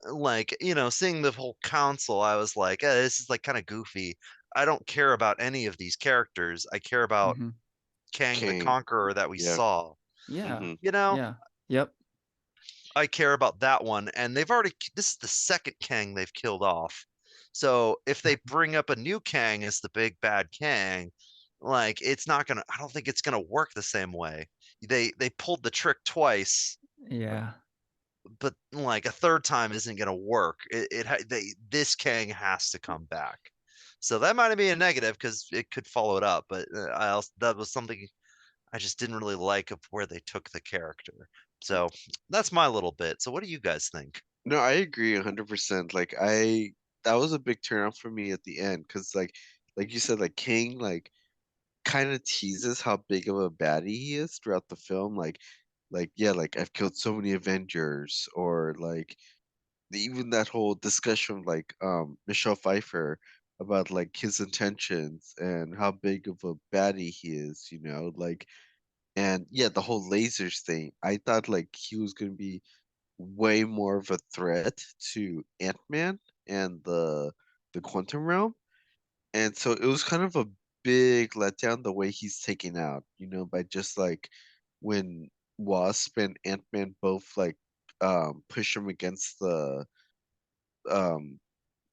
like, seeing the whole council, I was like, this is like kind of goofy. I don't care about any of these characters. I care about Mm-hmm. Kang the King. Conqueror that we Yeah. saw. Yeah. Mm-hmm. You know, Yeah. Yep. I care about that one, and this is the second Kang they've killed off. So if they bring up a new Kang as the big bad Kang, like I don't think it's gonna work the same way. They pulled the trick twice, Yeah. but like a third time isn't gonna work. This Kang has to come back. So that might be a negative because it could follow it up, but that was something I just didn't really like of where they took the character. So that's my little bit. So what do you guys think? No, I agree 100%. Like that was a big turn off for me at the end because like you said, like King kind of teases how big of a baddie he is throughout the film. Like yeah, like I've killed so many Avengers, or like even that whole discussion of like Michelle Pfeiffer about like his intentions and how big of a baddie he is, like. And yeah, the whole lasers thing, I thought like he was gonna be way more of a threat to Ant-Man and the quantum realm. And so it was kind of a big letdown the way he's taken out, by just like when Wasp and Ant-Man both like push him against um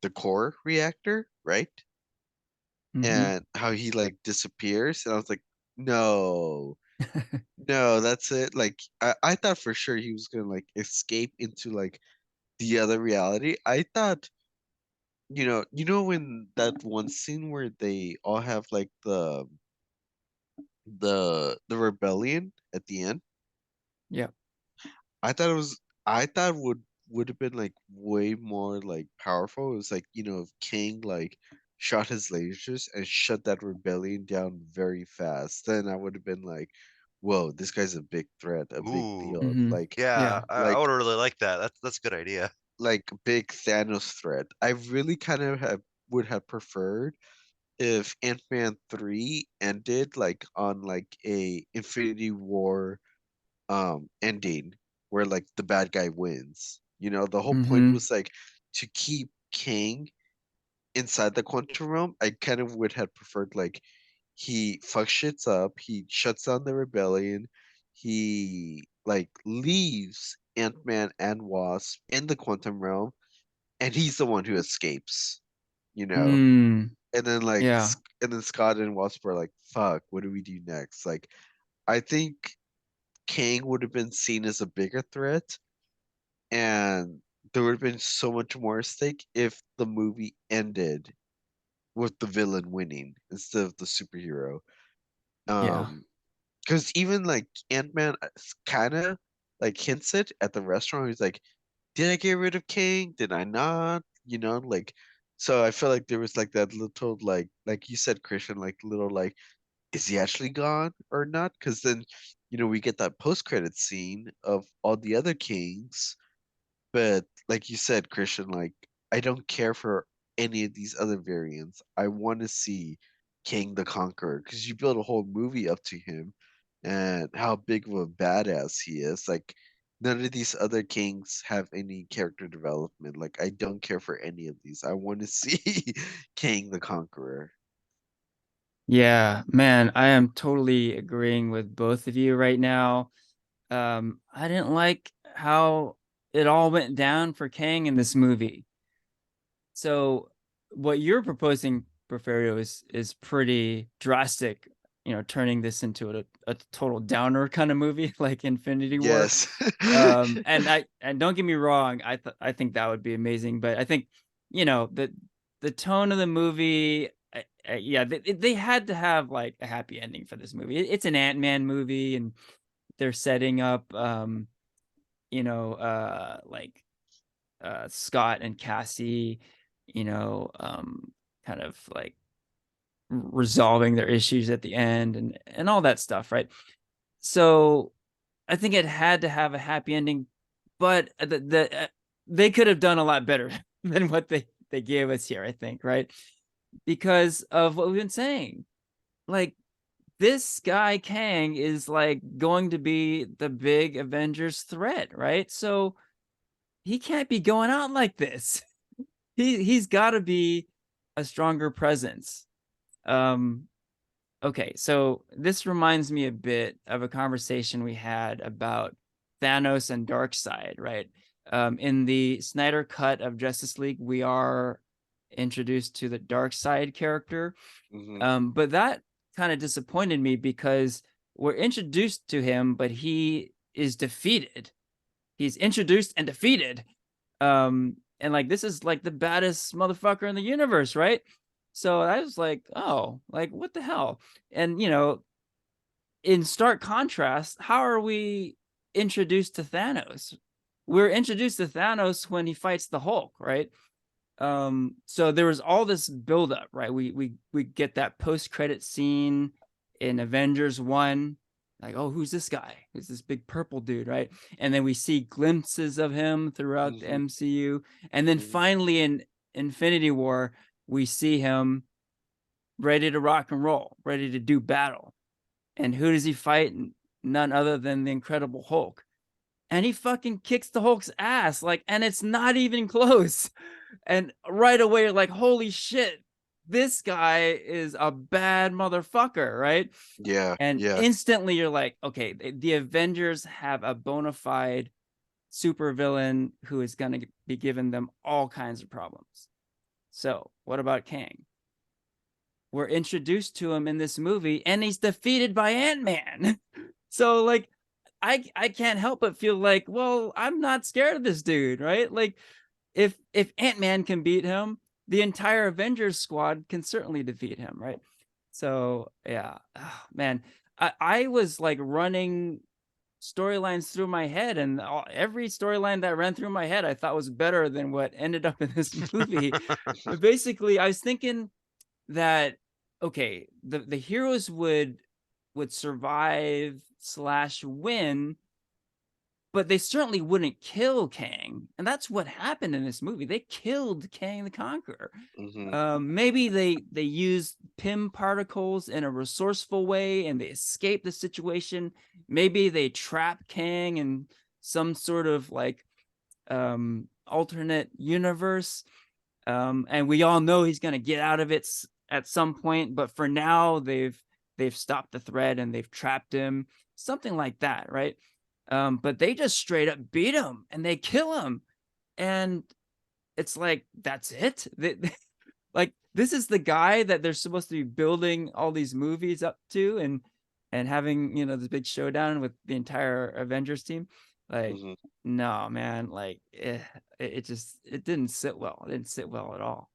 the core reactor, right? Mm-hmm. And how he like disappears. And I was like, no, no, that's it. Like I thought for sure he was gonna like escape into like the other reality. I thought, when that one scene where they all have like the rebellion at the end. Yep. I thought it was I thought would have been like way more like powerful. It was like, if King like shot his lasers and shut that rebellion down very fast, then I would have been like, whoa, this guy's a big threat, a big Ooh, deal. Mm-hmm. yeah, Yeah. I would really like that. That's a good idea. Like big Thanos threat. I really kind of would have preferred if Ant-Man 3 ended like on like a Infinity War ending where like the bad guy wins. The whole point Mm-hmm. was like to keep King inside the quantum realm. I kind of would have preferred like he fucks shits up, he shuts down the rebellion, he like leaves Ant-Man and Wasp in the quantum realm, and he's the one who escapes, you know. Mm. And then like Yeah. and then Scott and Wasp are like, fuck, what do we do next? Like I think Kang would have been seen as a bigger threat, and there would have been so much more at stake if the movie ended with the villain winning instead of the superhero. Yeah. Um, because even like Ant-Man kind of like hints it at the restaurant. He's like, "Did I get rid of Kang? Did I not?" Like. So I feel like there was like that little like you said, Christian, like little like, is he actually gone or not? Because then, we get that post-credit scene of all the other kings. But like you said, Christian, like I don't care for any of these other variants. I want to see King the Conqueror because you build a whole movie up to him and how big of a badass he is. Like none of these other kings have any character development. Like I don't care for any of these. I want to see King the Conqueror. Yeah, man, I am totally agreeing with both of you right now. I didn't like how it all went down for Kang in this movie. So what you're proposing, Porfirio, is pretty drastic, turning this into a total downer kind of movie like Infinity War. Yes. And don't get me wrong, I think that would be amazing, but I think, the tone of the movie, yeah, they had to have like a happy ending for this movie. It's an Ant-Man movie, and they're setting up like Scott and Cassie, kind of like resolving their issues at the end, and all that stuff, right? So I think it had to have a happy ending, but they could have done a lot better than what they gave us here, I think, right? Because of what we've been saying. Like, this guy Kang is like going to be the big Avengers threat, right? So he can't be going out like this. He's got to be a stronger presence. Okay, so this reminds me a bit of a conversation we had about Thanos and Darkseid, right? In the Snyder cut of Justice League, we are introduced to the Darkseid character, but that kind of disappointed me because we're introduced to him, but he is defeated. He's introduced and defeated. And like this is like the baddest motherfucker in the universe, right? So I was like, oh, like what the hell? And you know, in stark contrast, how are we introduced to Thanos? We're introduced to Thanos when he fights the Hulk, right? So there was all this buildup, right? We get that post-credit scene in Avengers 1, like, oh, who's this guy? Who's this big purple dude, right? And then we see glimpses of him throughout the MCU. And then finally in Infinity War, we see him ready to rock and roll, ready to do battle. And who does he fight? None other than the Incredible Hulk. And he fucking kicks the Hulk's ass, like, and it's not even close. And right away, you're like, holy shit, this guy is a bad motherfucker, right? Yeah. And instantly you're like, okay, the Avengers have a bona fide supervillain who is going to be giving them all kinds of problems. So what about Kang? We're introduced to him in this movie and he's defeated by Ant-Man. So like, I can't help but feel like, well, I'm not scared of this dude, right? Like if Ant-Man can beat him, the entire Avengers squad can certainly defeat him, right? So yeah, oh, man, I was like running storylines through my head, and every storyline that ran through my head I thought was better than what ended up in this movie. But basically, I was thinking that okay, the heroes would survive slash win, but they certainly wouldn't kill Kang. And that's what happened in this movie. They killed Kang the Conqueror. Maybe they used Pym particles in a resourceful way and they escaped the situation. Maybe they trap Kang in some sort of like alternate universe. And we all know he's going to get out of it at some point, but for now they've stopped the threat and they've trapped him, something like that, right? But they just straight up beat him and they kill him, and it's like that's it. Like this is the guy that they're supposed to be building all these movies up to, and having, you know, this big showdown with the entire Avengers team. Like, no, man, like it just it didn't sit well. It didn't sit well at all.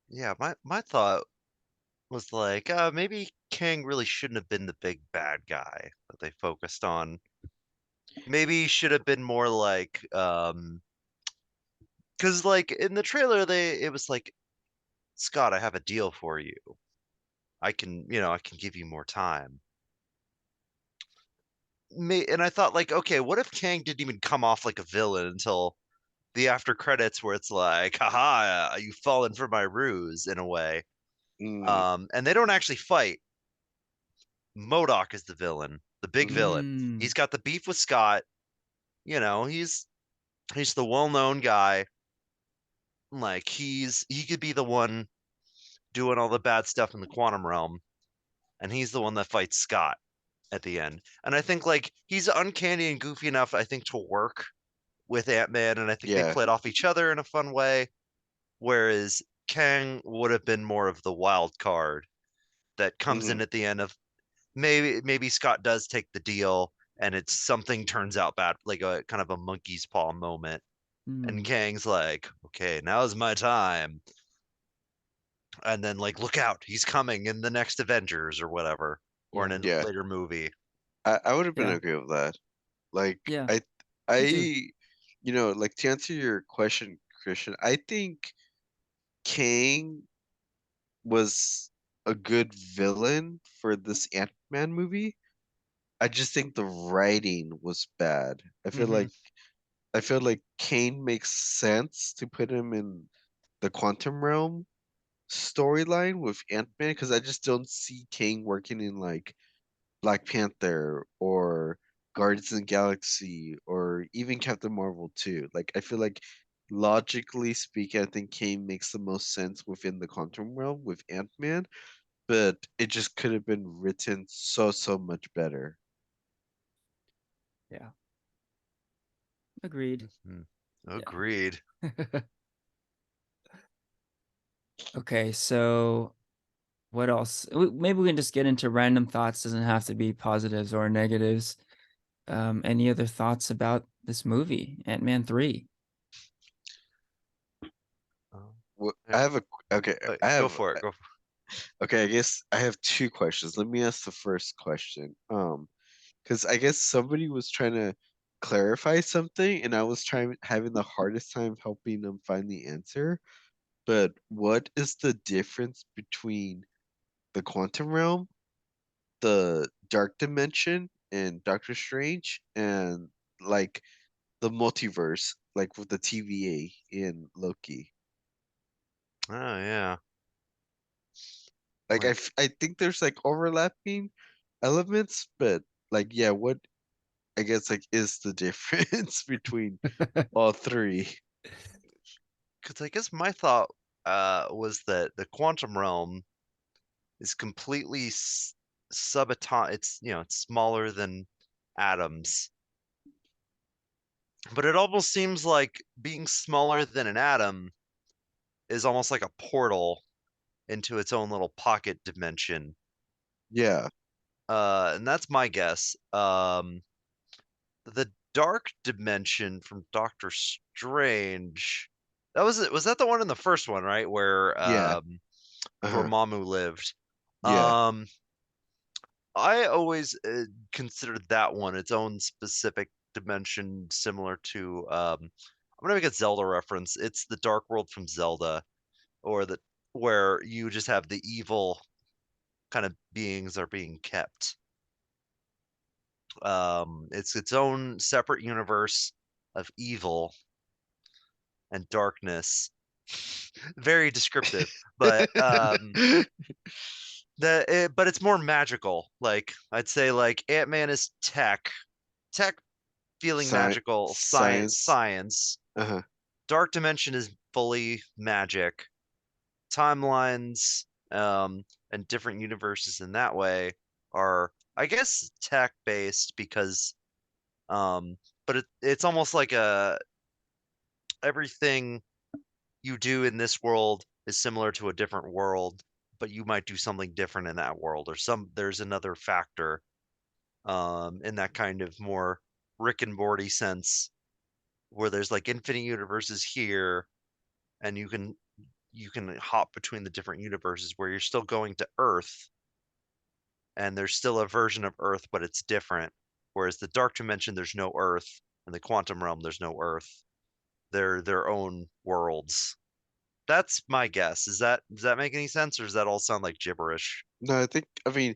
Yeah, my thought was like, maybe Kang really shouldn't have been the big bad guy that they focused on. Maybe he should have been more like, because like in the trailer, it was like, Scott, I have a deal for you. I can give you more time. And I thought like, okay, what if Kang didn't even come off like a villain until the after credits, where it's like, haha, you've fallen for my ruse in a way. And they don't actually fight. MODOK is the villain, the big villain. He's got the beef with Scott. You know, he's the well-known guy. Like he could be the one doing all the bad stuff in the quantum realm, and he's the one that fights Scott at the end. And I think like he's uncanny and goofy enough, I think, to work with Ant-Man, and I think they played off each other in a fun way. Whereas Kang would have been more of the wild card that comes in at the end of maybe Scott does take the deal and it's something turns out bad, like a kind of a monkey's paw moment. And Kang's like, okay, now's my time. And then like, look out, he's coming in the next Avengers or whatever, or in a later movie. I would have been okay with that. Like, I you know, like to answer your question, Christian, I think Kang was a good villain for this Ant-Man movie. I just think the writing was bad. I feel like Kane makes sense to put him in the quantum realm storyline with Ant-Man, because I just don't see Kane working in like Black Panther or Guardians of the Galaxy or even Captain Marvel too. Like I feel like logically speaking, I think Kane makes the most sense within the quantum realm with Ant-Man, but it just could have been written so much better. Yeah. Agreed. Mhm. Agreed. Okay, so what else? Maybe we can just get into random thoughts. Doesn't have to be positives or negatives. Any other thoughts about this movie, Ant-Man 3? I have a okay. I Go have for it. Go for okay. I guess I have two questions. Let me ask the first question. Because I guess somebody was trying to clarify something, and I was having the hardest time helping them find the answer. But what is the difference between the quantum realm, the dark dimension, and Doctor Strange, and like the multiverse, like with the TVA in Loki? Oh yeah. Like Like I think there's like overlapping elements, but like yeah, what I guess like is the difference between all three? because I guess my thought was that the quantum realm is completely subatomic. It's it's smaller than atoms, but it almost seems like being smaller than an atom is almost like a portal into its own little pocket dimension. Yeah, And that's my guess. The dark dimension from Doctor Strange. That was it. Was that the one in the first one, right? Where yeah, uh-huh, Dormammu lived. yeah, Um, I always considered that one its own specific dimension, similar to. I'm gonna make a Zelda reference. It's the Dark World from Zelda, or the where you just have the evil kind of beings are being kept. It's its own separate universe of evil and darkness. Very descriptive, but but it's more magical. Like I'd say, like Ant-Man is tech feeling magical, Science, science. uh-huh. Dark Dimension is fully magic. Timelines, and different universes in that way are, I guess, tech based because, but it's almost like everything you do in this world is similar to a different world, but you might do something different in that world, or there's another factor, in that kind of more Rick and Morty sense, where there's like infinite universes here, and you can hop between the different universes where you're still going to Earth, and there's still a version of Earth, but it's different. Whereas the dark dimension, there's no Earth, and the quantum realm, there's no Earth. They're their own worlds. That's my guess. Does that make any sense, or does that all sound like gibberish? No, I mean,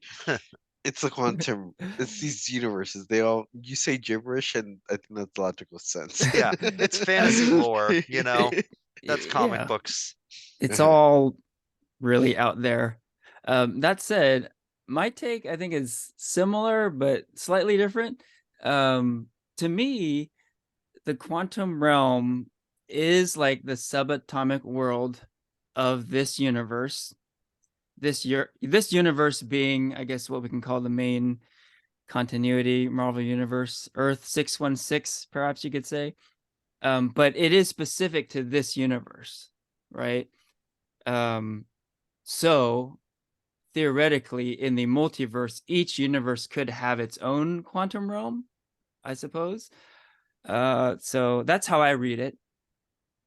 it's a quantum. It's these universes. They all you say gibberish, and I think that's logical sense. Yeah, it's fantasy lore. That's comic Yeah, books. it's Uh-huh. all really out there. That said, my take I think is similar but slightly different. To me, the quantum realm is like the subatomic world of this universe. This universe being, I guess, what we can call the main continuity Marvel universe, Earth 616, perhaps you could say. But it is specific to this universe, right? So theoretically, in the multiverse, each universe could have its own quantum realm, I suppose. So that's how I read it.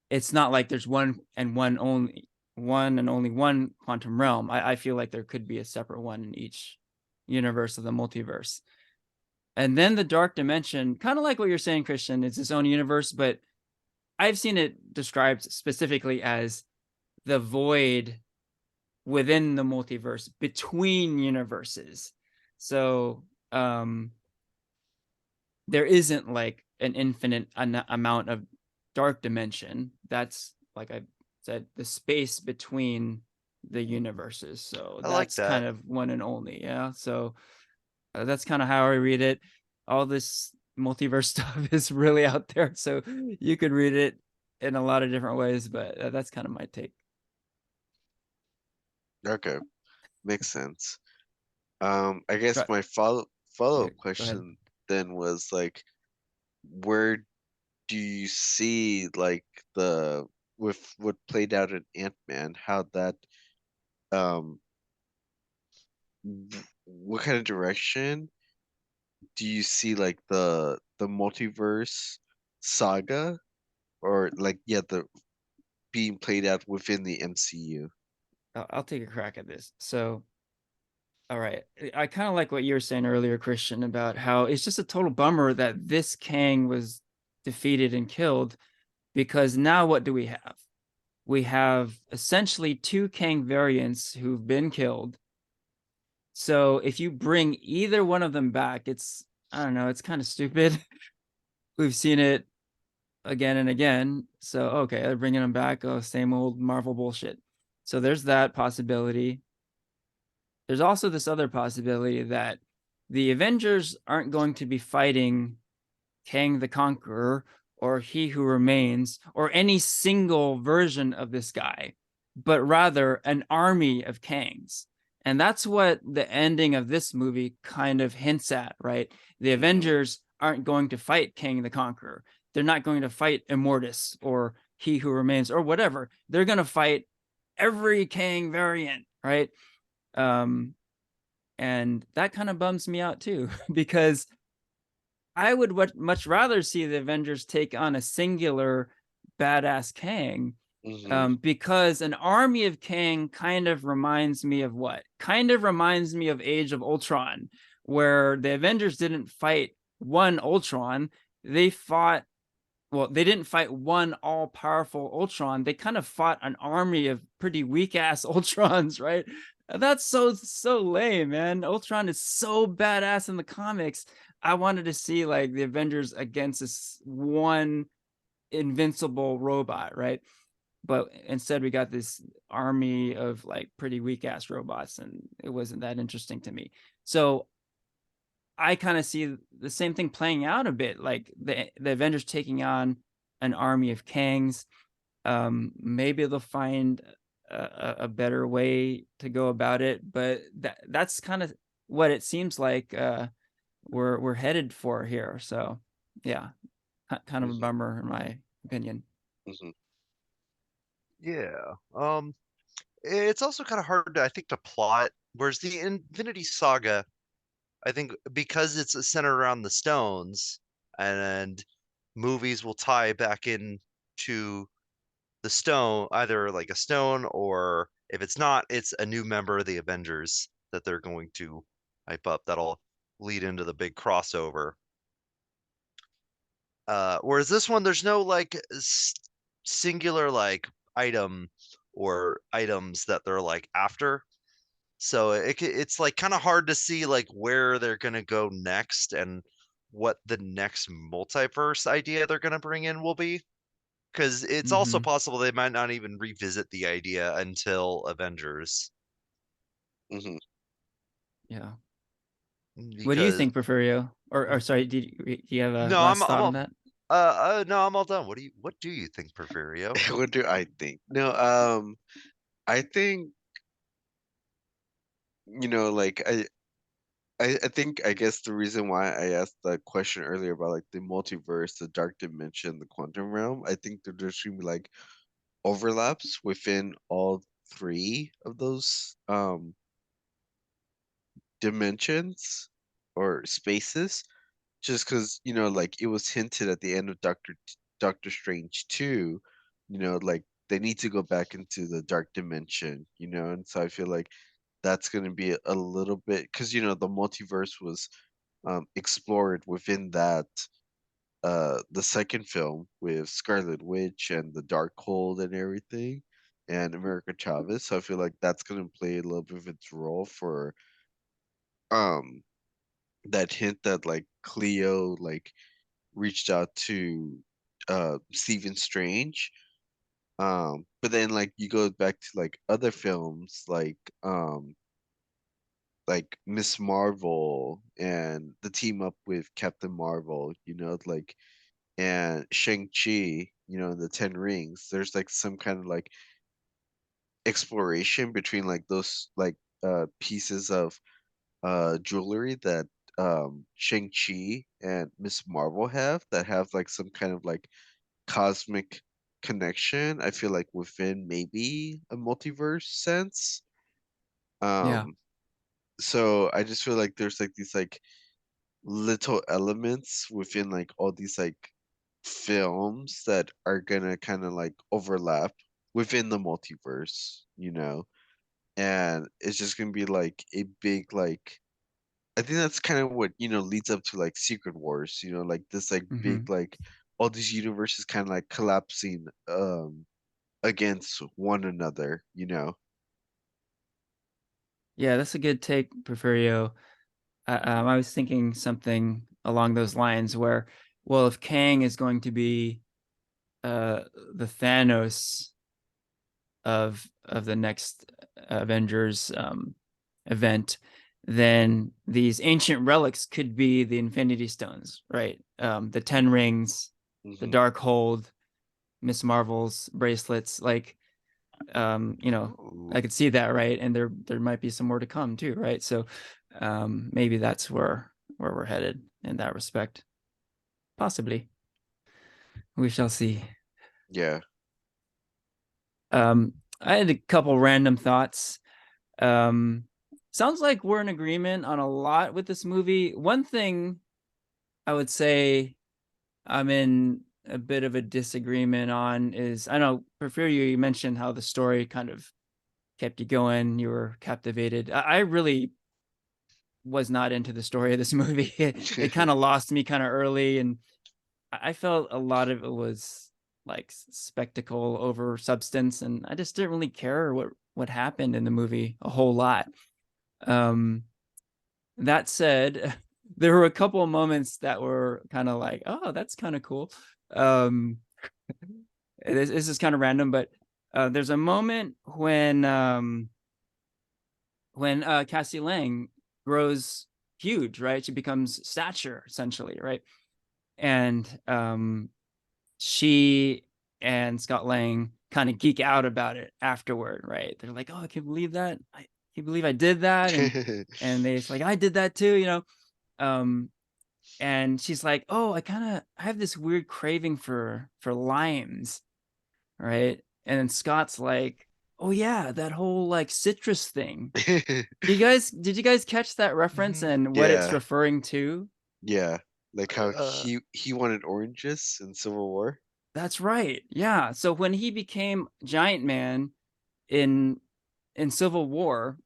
It's not like there's one and only one quantum realm. I feel like there could be a separate one in each universe of the multiverse. And then the dark dimension, kind of like what you're saying, Christian, it's its own universe, but I've seen it described specifically as the void within the multiverse between universes. So there isn't like an infinite amount of dark dimension. That's, like I said, the space between the universes. So I like that's kind that. of one and only. Yeah. So that's kind of how I read it. all this multiverse stuff is really out there. So you could read it in a lot of different ways, but that's kind of my take. Okay, makes sense. I guess Right. my follow Yeah, up go ahead. question then was like, where do you see like the with what played out in Ant-Man, how that um what kind of direction do you see like the multiverse saga or like yeah the being played out within the MCU? I'll take a crack at this. So, all right. I kind of like what you were saying earlier, Christian, about how it's just a total bummer that this Kang was defeated and killed, because now what do we have? We have essentially two Kang variants who've been killed. So if you bring either one of them back, I don't know, it's kind of stupid. We've seen it again and again. So, okay, they're bringing them back. Oh, same old Marvel bullshit. So there's that possibility. There's also this other possibility that the Avengers aren't going to be fighting Kang the Conqueror or He Who Remains or any single version of this guy, but rather an army of Kangs. And that's what the ending of this movie kind of hints at, right? The Avengers aren't going to fight Kang the Conqueror. They're not going to fight Immortus or He Who Remains or whatever. They're going to fight every Kang variant, right? Um, and that kind of bums me out too, because I would much rather see the Avengers take on a singular badass Kang, Mm-hmm. because an army of Kang kind of reminds me of what? Kind of reminds me of Age of Ultron, where the Avengers didn't fight one Ultron. They fought, well, they didn't fight one all powerful Ultron. They kind of fought an army of pretty weak ass Ultrons, right? That's so lame, man. Ultron is so badass in the comics. I wanted to see like the Avengers against this one invincible robot, right? But instead we got this army of like pretty weak ass robots, and it wasn't that interesting to me. So I kind of see the same thing playing out a bit, like the Avengers taking on an army of Kangs. Maybe they'll find a better way to go about it, but that's kind of what it seems like we're headed for here. So yeah, kind of a Mm-hmm. bummer in my opinion. Mm-hmm. Yeah. It's also kind of hard to, I think, to plot. Whereas the Infinity Saga, I think, because it's centered around the stones, and movies will tie back in to the stone, either like a stone, or if it's not, it's a new member of the Avengers that they're going to hype up that'll lead into the big crossover. Whereas this one, there's no like singular like item or items that they're like after. So it's like kind of hard to see like where they're gonna go next and what the next multiverse idea they're gonna bring in will be. Because it's also Mm-hmm. possible they might not even revisit the idea until Avengers. Mm-hmm. Yeah. What do you Because think, Porfirio? Or sorry, do you have a no, last thought on that? no, I'm all done. What do you think, Porfirio? What do I think? No, I think like I think I guess the reason why I asked that question earlier about like the multiverse, the dark dimension, the quantum realm, I think that there's gonna be like overlaps within all three of those dimensions or spaces. Just because like it was hinted at the end of Doctor Strange 2, like they need to go back into the dark dimension, and so I feel like that's going to be a little bit because the multiverse was explored within that the second film with Scarlet Witch and the Darkhold and everything, and America Chavez. So I feel like that's going to play a little bit of its role for um that hint that like Cleo like reached out to Stephen Strange. But then like you go back to like other films like like Miss Marvel and the team up with Captain Marvel, like, and Shang-Chi, the Ten Rings. There's like some kind of like exploration between like those like pieces of jewelry that Shang-Chi and Miss Marvel that have like some kind of like cosmic connection. I feel like within maybe a multiverse sense. Yeah. So I just feel like there's like these like little elements within like all these like films that are gonna kind of like overlap within the multiverse. And it's just gonna be like a big like I think that's kind of what leads up to like Secret Wars, like this like big Hmm. like all these universes kind of like collapsing against one another. Yeah, that's a good take, Porfirio. I was thinking something along those lines where, well, if Kang is going to be uh, the Thanos of the next Avengers event, then these ancient relics could be the Infinity Stones, right? The Ten Rings, the Hmm. Dark Hold, Miss Marvel's bracelets, like I Ooh. could see that, right? And there might be some more to come too, right? So maybe that's where we're headed in that respect. Possibly. We shall see. Yeah. I had a couple random thoughts. Um, sounds like we're in agreement on a lot with this movie. One thing I would say I'm in a bit of a disagreement on is, I know, Porfirio, you mentioned how the story kind of kept you going, you were captivated. I really was not into the story of this movie. It kind of lost me kind of early, and I felt a lot of it was like spectacle over substance, and I just didn't really care what happened in the movie a whole lot. Um, that said, there were a couple of moments that were kind of like, oh, that's kind of cool. Um, this is kind of random, but there's a moment when Cassie Lang grows huge, right? She becomes stature essentially, right? And she and Scott Lang kind of geek out about it afterward, right? They're like, "Oh, I can't believe that! I can't believe I did that!" And it's like, "I did that too," Um, and she's like, "Oh, I have this weird craving for limes, right?" And then Scott's like, "Oh yeah, that whole like citrus thing." Did you guys catch that reference Mhm. and what it's Yeah. referring to? Yeah. Like how Uh, he wanted oranges in Civil War. That's right. Yeah. So when he became Giant Man in Civil War,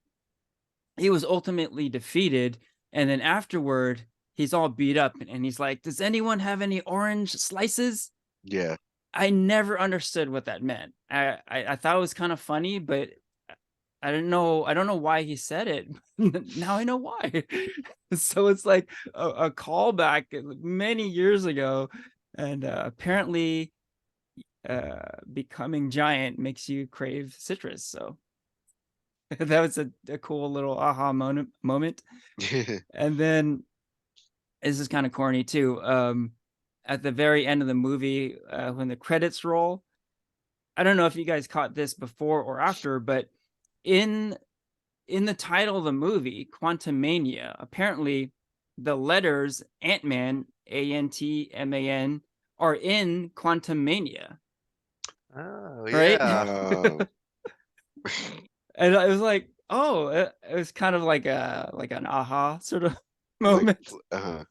he was ultimately defeated, and then afterward, he's all beat up and he's like, "Does anyone have any orange slices?" Yeah. I never understood what that meant. I thought it was kind of funny, but I don't know why he said it. Now I know why. So it's like a callback many years ago, and apparently becoming giant makes you crave citrus. So that was a cool little aha moment. And then this is kind of corny too. At the very end of the movie, when the credits roll, I don't know if you guys caught this before or after, but in the title of the movie, Quantumania, apparently the letters Ant-Man, Antman, are in Quantumania, oh right? yeah. And I was like, oh, it was kind of like an aha sort of like moment. uh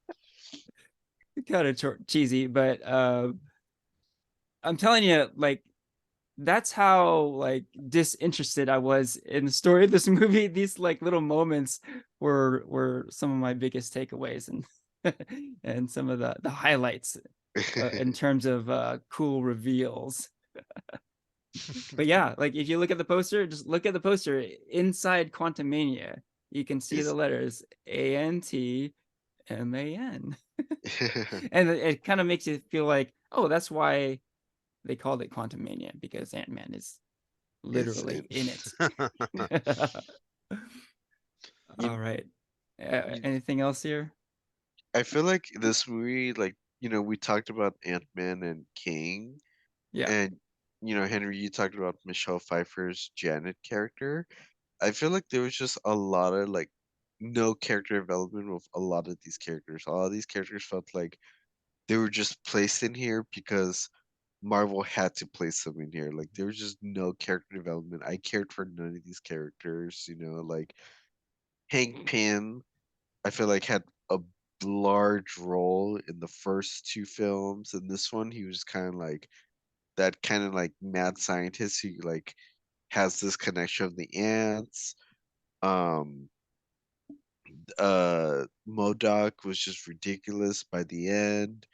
Kind of cheesy, but I'm telling you, like, that's how like disinterested I was in the story of this movie. These like little moments were some of my biggest takeaways and and some of the highlights in terms of cool reveals. But yeah, like if you look at the poster, just look at the poster inside Quantumania, you can see the is letters Antman. And it kind of makes you feel like, oh, that's why they called it Quantumania, because Ant-Man is is literally it in it. You- All right. you- Anything else here? I feel like this movie, like, we talked about Ant-Man and King, Yeah. and Henry, you talked about Michelle Pfeiffer's Janet character. I feel like there was just a lot of like no character development with a lot of these characters. A lot of these characters felt like they were just placed in here because Marvel had to place them in here. Like there was just no character development. I cared for none of these characters, like Hank Pym, I feel like had a large role in the first two films. In this one, he was kind of like that kind of like mad scientist who like has this connection of the ants. Um Modoc was just ridiculous by the end.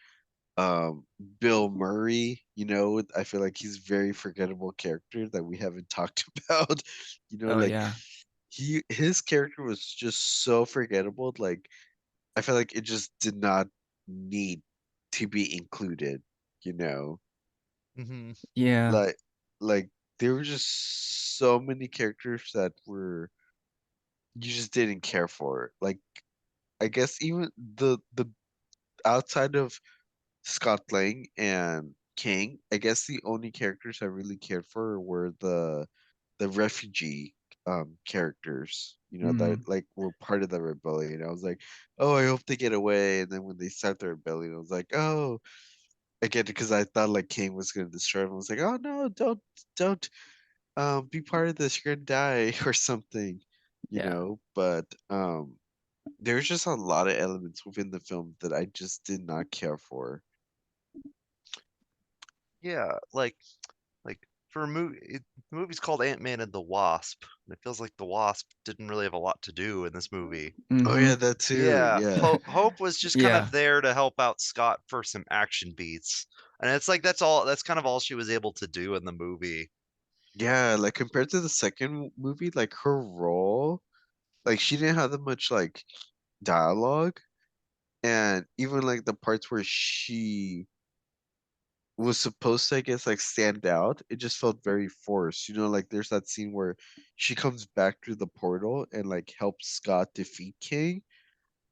Um Bill Murray, I feel like he's a very forgettable character that we haven't talked about. Oh Like yeah. his character was just so forgettable. Like I feel like it just did not need to be included, you know. Hmm. Yeah. Like like there were just so many characters that were you just didn't care for. Like I guess even the outside of Scott Lang and King, I guess the only characters I really cared for were the refugee characters, that Mm. like were part of the rebellion. I was like, oh, I hope they get away. And then when they start the rebellion, I was like, oh, I get it because I thought like King was gonna destroy him. I was like, oh no, don't be part of this. You're gonna die or something, Yeah. But there's just a lot of elements within the film that I just did not care for. Yeah, like for a movie, the movie's called Ant-Man and the Wasp, and it feels like the Wasp didn't really have a lot to do in this movie. Oh yeah, Mm-hmm. that too. Yeah, Yeah. Hope was just kind Yeah. of there to help out Scott for some action beats, and it's like that's all. That's kind of all she was able to do in the movie. Yeah, like compared to the second movie, like her role, like she didn't have that much like dialogue, and even like the parts where she was supposed to, I guess, like stand out, it just felt very forced. Like there's that scene where she comes back through the portal and like helps Scott defeat King.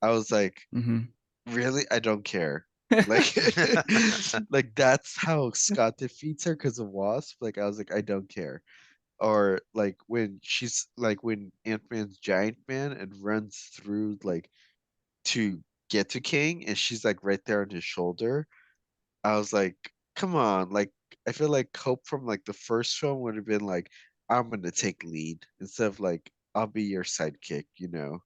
I was like, Mm-hmm. really? I don't care. Like, like that's how Scott defeats her because of Wasp. Like I was like, I don't care. Or like when Ant-Man's Giant Man and runs through like to get to King and she's like right there on his shoulder. I was like, come on, like I feel like Hope from like the first film would have been like, I'm gonna take lead instead of like I'll be your sidekick. Mm.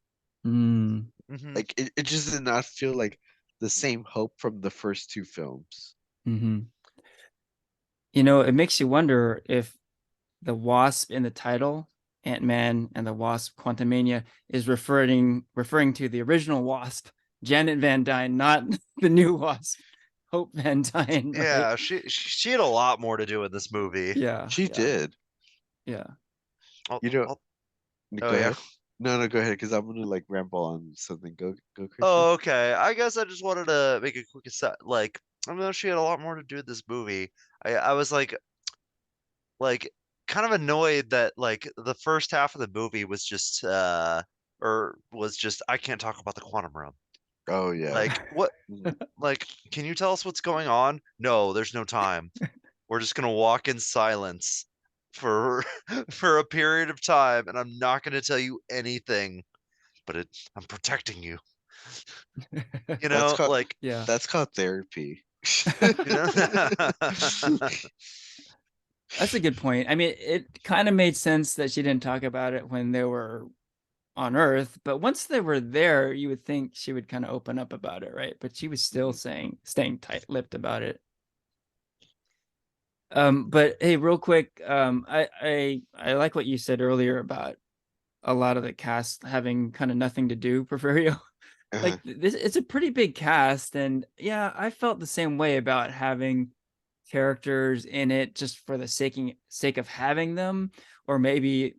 Hmm. Like it just did not feel like the same Hope from the first two films. Mm-hmm. It makes you wonder if the Wasp in the title, Ant-Man and the Wasp: Quantumania, is referring to the original Wasp, Janet Van Dyne, not the new Wasp, Hope Van Dyne, right? Yeah, she had a lot more to do in this movie. Yeah, She yeah, did. Oh, You know, oh, oh go yeah. ahead. No, go ahead, because I'm gonna like ramble on something. Go, Christian. Oh, okay. I guess I just wanted to make a quick aside. Like, I know she had a lot more to do with this movie. I was like kind of annoyed that like the first half of the movie was just or was just I can't talk about the quantum realm. Oh yeah. Like what Mhm. like can you tell us what's going on? No, there's no time. We're just gonna walk in silence for for a period of time and I'm not gonna tell you anything, but I'm protecting you. You That's know, called like yeah. that's called therapy. you know That's a good point. I mean, it kind of made sense that she didn't talk about it when they were on Earth, but once they were there, you would think she would kind of open up about it, right? But she was still Mhm. staying tight-lipped about it. But hey, real quick, I like what you said earlier about a lot of the cast having kind of nothing to do, Porfirio. Uh-huh. Like this, it's a pretty big cast, and yeah, I felt the same way about having characters in it just for the sake of having them, or maybe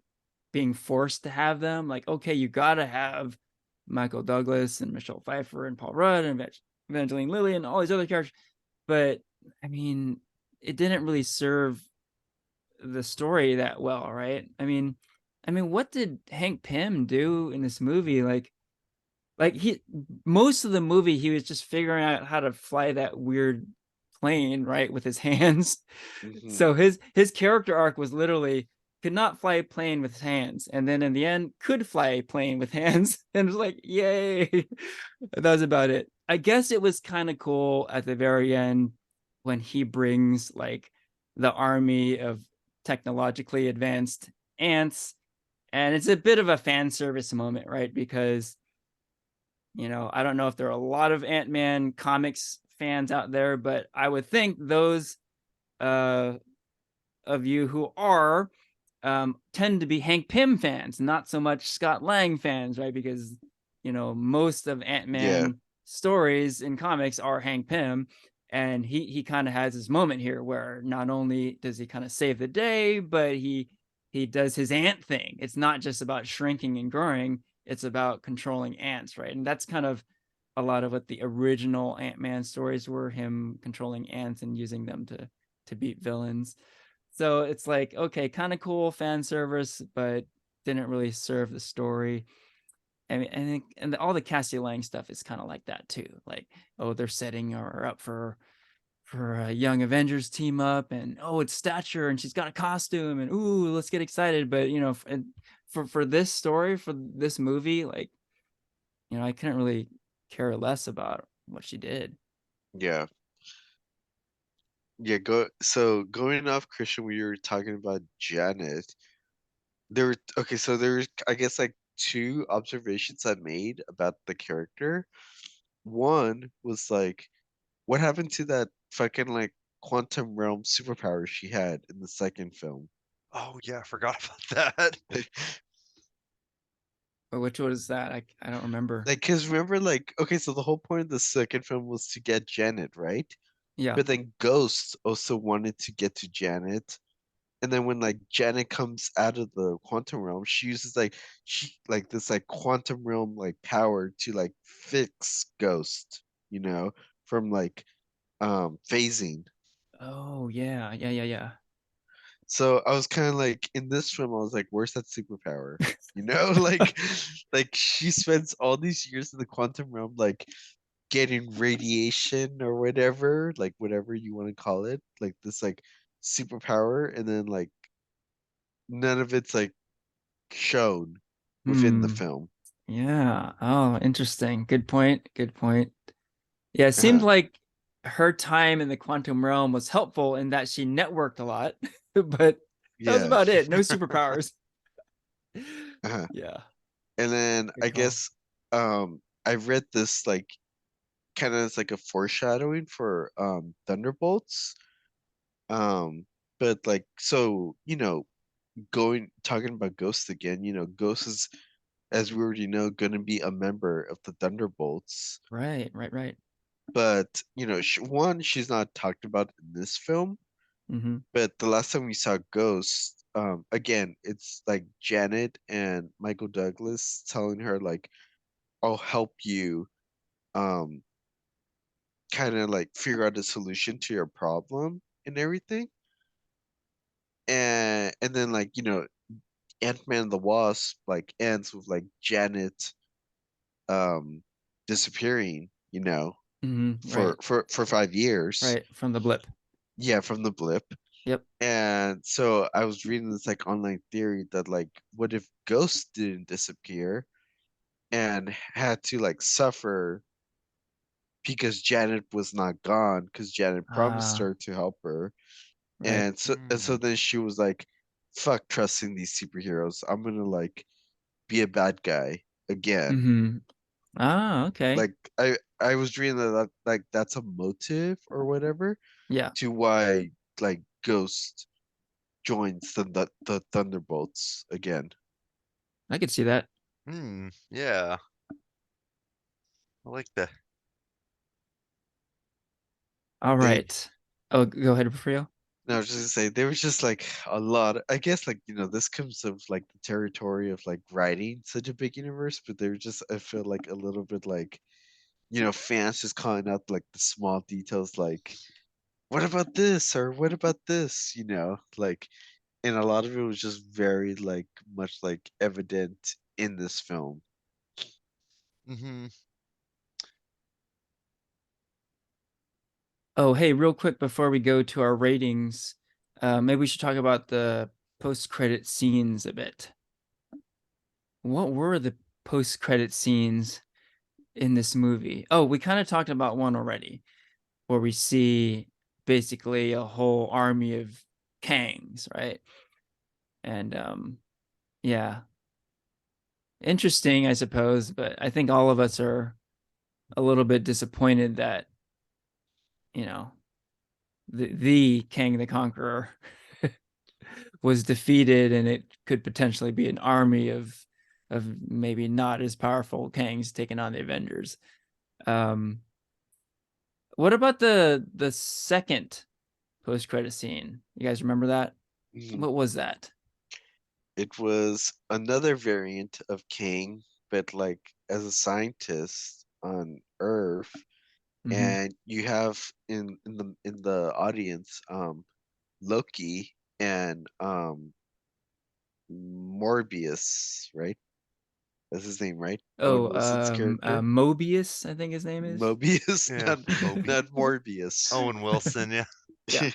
being forced to have them. Like, okay, you gotta have Michael Douglas and Michelle Pfeiffer and Paul Rudd and Evangeline Lilly and all these other characters, but I mean, it didn't really serve the story that well, right? I mean, I mean, what did Hank Pym do in this movie? Like he most of the movie he was just figuring out how to fly that weird plane, right, with his hands. Hmm. So his character arc was literally could not fly a plane with his hands, and then in the end could fly a plane with hands, and it was like, yay. That was about it. I guess it was kind of cool at the very end when he brings like the army of technologically advanced ants, and it's a bit of a fan service moment, right? Because I don't know if there are a lot of Ant-Man comics fans out there, but I would think those uh, of you who are tend to be Hank Pym fans, not so much Scott Lang fans, right? Because most of Yeah, Ant-Man stories in comics are Hank Pym, and he kind of has his moment here where not only does he kind of save the day, but he does his ant thing. It's not just about shrinking and growing; it's about controlling ants, right? And that's kind of a lot of what the original Ant-Man stories were, him controlling ants and using them to beat villains. So it's like, okay, kind of cool fan service, but didn't really serve the story. I mean, and all the Cassie Lang stuff is kind of like that too. Like, oh, they're setting her up for a Young Avengers team up, and oh, it's Stature, and she's got a costume, and ooh, let's get excited. But for this story, for this movie, like, I couldn't really care less about what she did. yeah, yeah. So going off Christian, we were talking about Janet. There were okay, so there's I guess like two observations I made about the character. One was like, what happened to that fucking like quantum realm superpower she had in the second film? Oh yeah, I forgot about that. But which was that? I don't remember. Like, cause remember, like, okay, so the whole point of the second film was to get Janet, right? Yeah. But then Ghost also wanted to get to Janet, and then when like Janet comes out of the quantum realm, she uses like she like this like quantum realm like power to like fix Ghost, from like phasing. Oh yeah, yeah, yeah, yeah. So I was kind of like in this film, I was like, where's that superpower? Like she spends all these years in the quantum realm, like getting radiation or whatever, like whatever you want to call it, like this like superpower, and then like none of it's like shown within the Hmm. film. Yeah. Oh, interesting. Good point. Good point. Yeah, it seemed Uh, like her time in the quantum realm was helpful in that she networked a lot, but that was yeah. about it. No superpowers. Uh, Yeah. and then I Good call. guess I read this like kind of as like a foreshadowing for Thunderbolts. Um, but like so, going talking about Ghost again, Ghost is, as we already know, gonna be a member of the Thunderbolts. Right, right, right. But one, she's not talked about in this film. Mm-hmm. But the last time we saw Ghost, again, it's like Janet and Michael Douglas telling her like, "I'll help you, um, kind of like figure out a solution to your problem and everything." And then like Ant-Man and the Wasp like ends with like Janet um disappearing, Mm-hmm. for Right, for 5 years. right. From the blip. Yeah, from the blip. Yep. And so I was reading this like online theory that like what if Ghost didn't disappear and had to like suffer because Janet was not gone because Janet promised Ah, her to help her. right. And so Hmm. then she was like, fuck trusting these superheroes. I'm gonna like be a bad guy again. Mm-hmm. Ah, okay. Like I was reading that like that's a motive or whatever Yeah, to why like Ghost joins the Thunderbolts again. I could see that. Yeah, I like that. All They right. Oh, go ahead, Porfirio. No, I was just gonna say there was just like a lot. I guess like this comes of like the territory of like writing such a big universe, but there just I feel like a little bit like fans just calling out like the small details, like what about this or what about this, like and a lot of it was just very like much like evident in this film. Hmm. Oh, hey, real quick before we go to our ratings, maybe we should talk about the post-credit scenes a bit. What were the post-credit scenes in this movie? Oh, we kind of talked about one already, where we see basically a whole army of Kangs, right? And yeah, interesting, I suppose, but I think all of us are a little bit disappointed that, you know, the Kang the Conqueror was defeated, and it could potentially be an army of maybe not as powerful Kangs taking on the Avengers. What about the second post credit scene? You guys remember that? Mhm. What was that? It was another variant of King, but like as a scientist on Earth, Mm-hmm. and you have in the audience Loki and Morbius, right? That's his name, right? Owen Oh, Wilson's character. Mobius, I think his name is. Mobius, Yeah, not Moby. not Morbius. Owen Wilson, yeah. Yeah.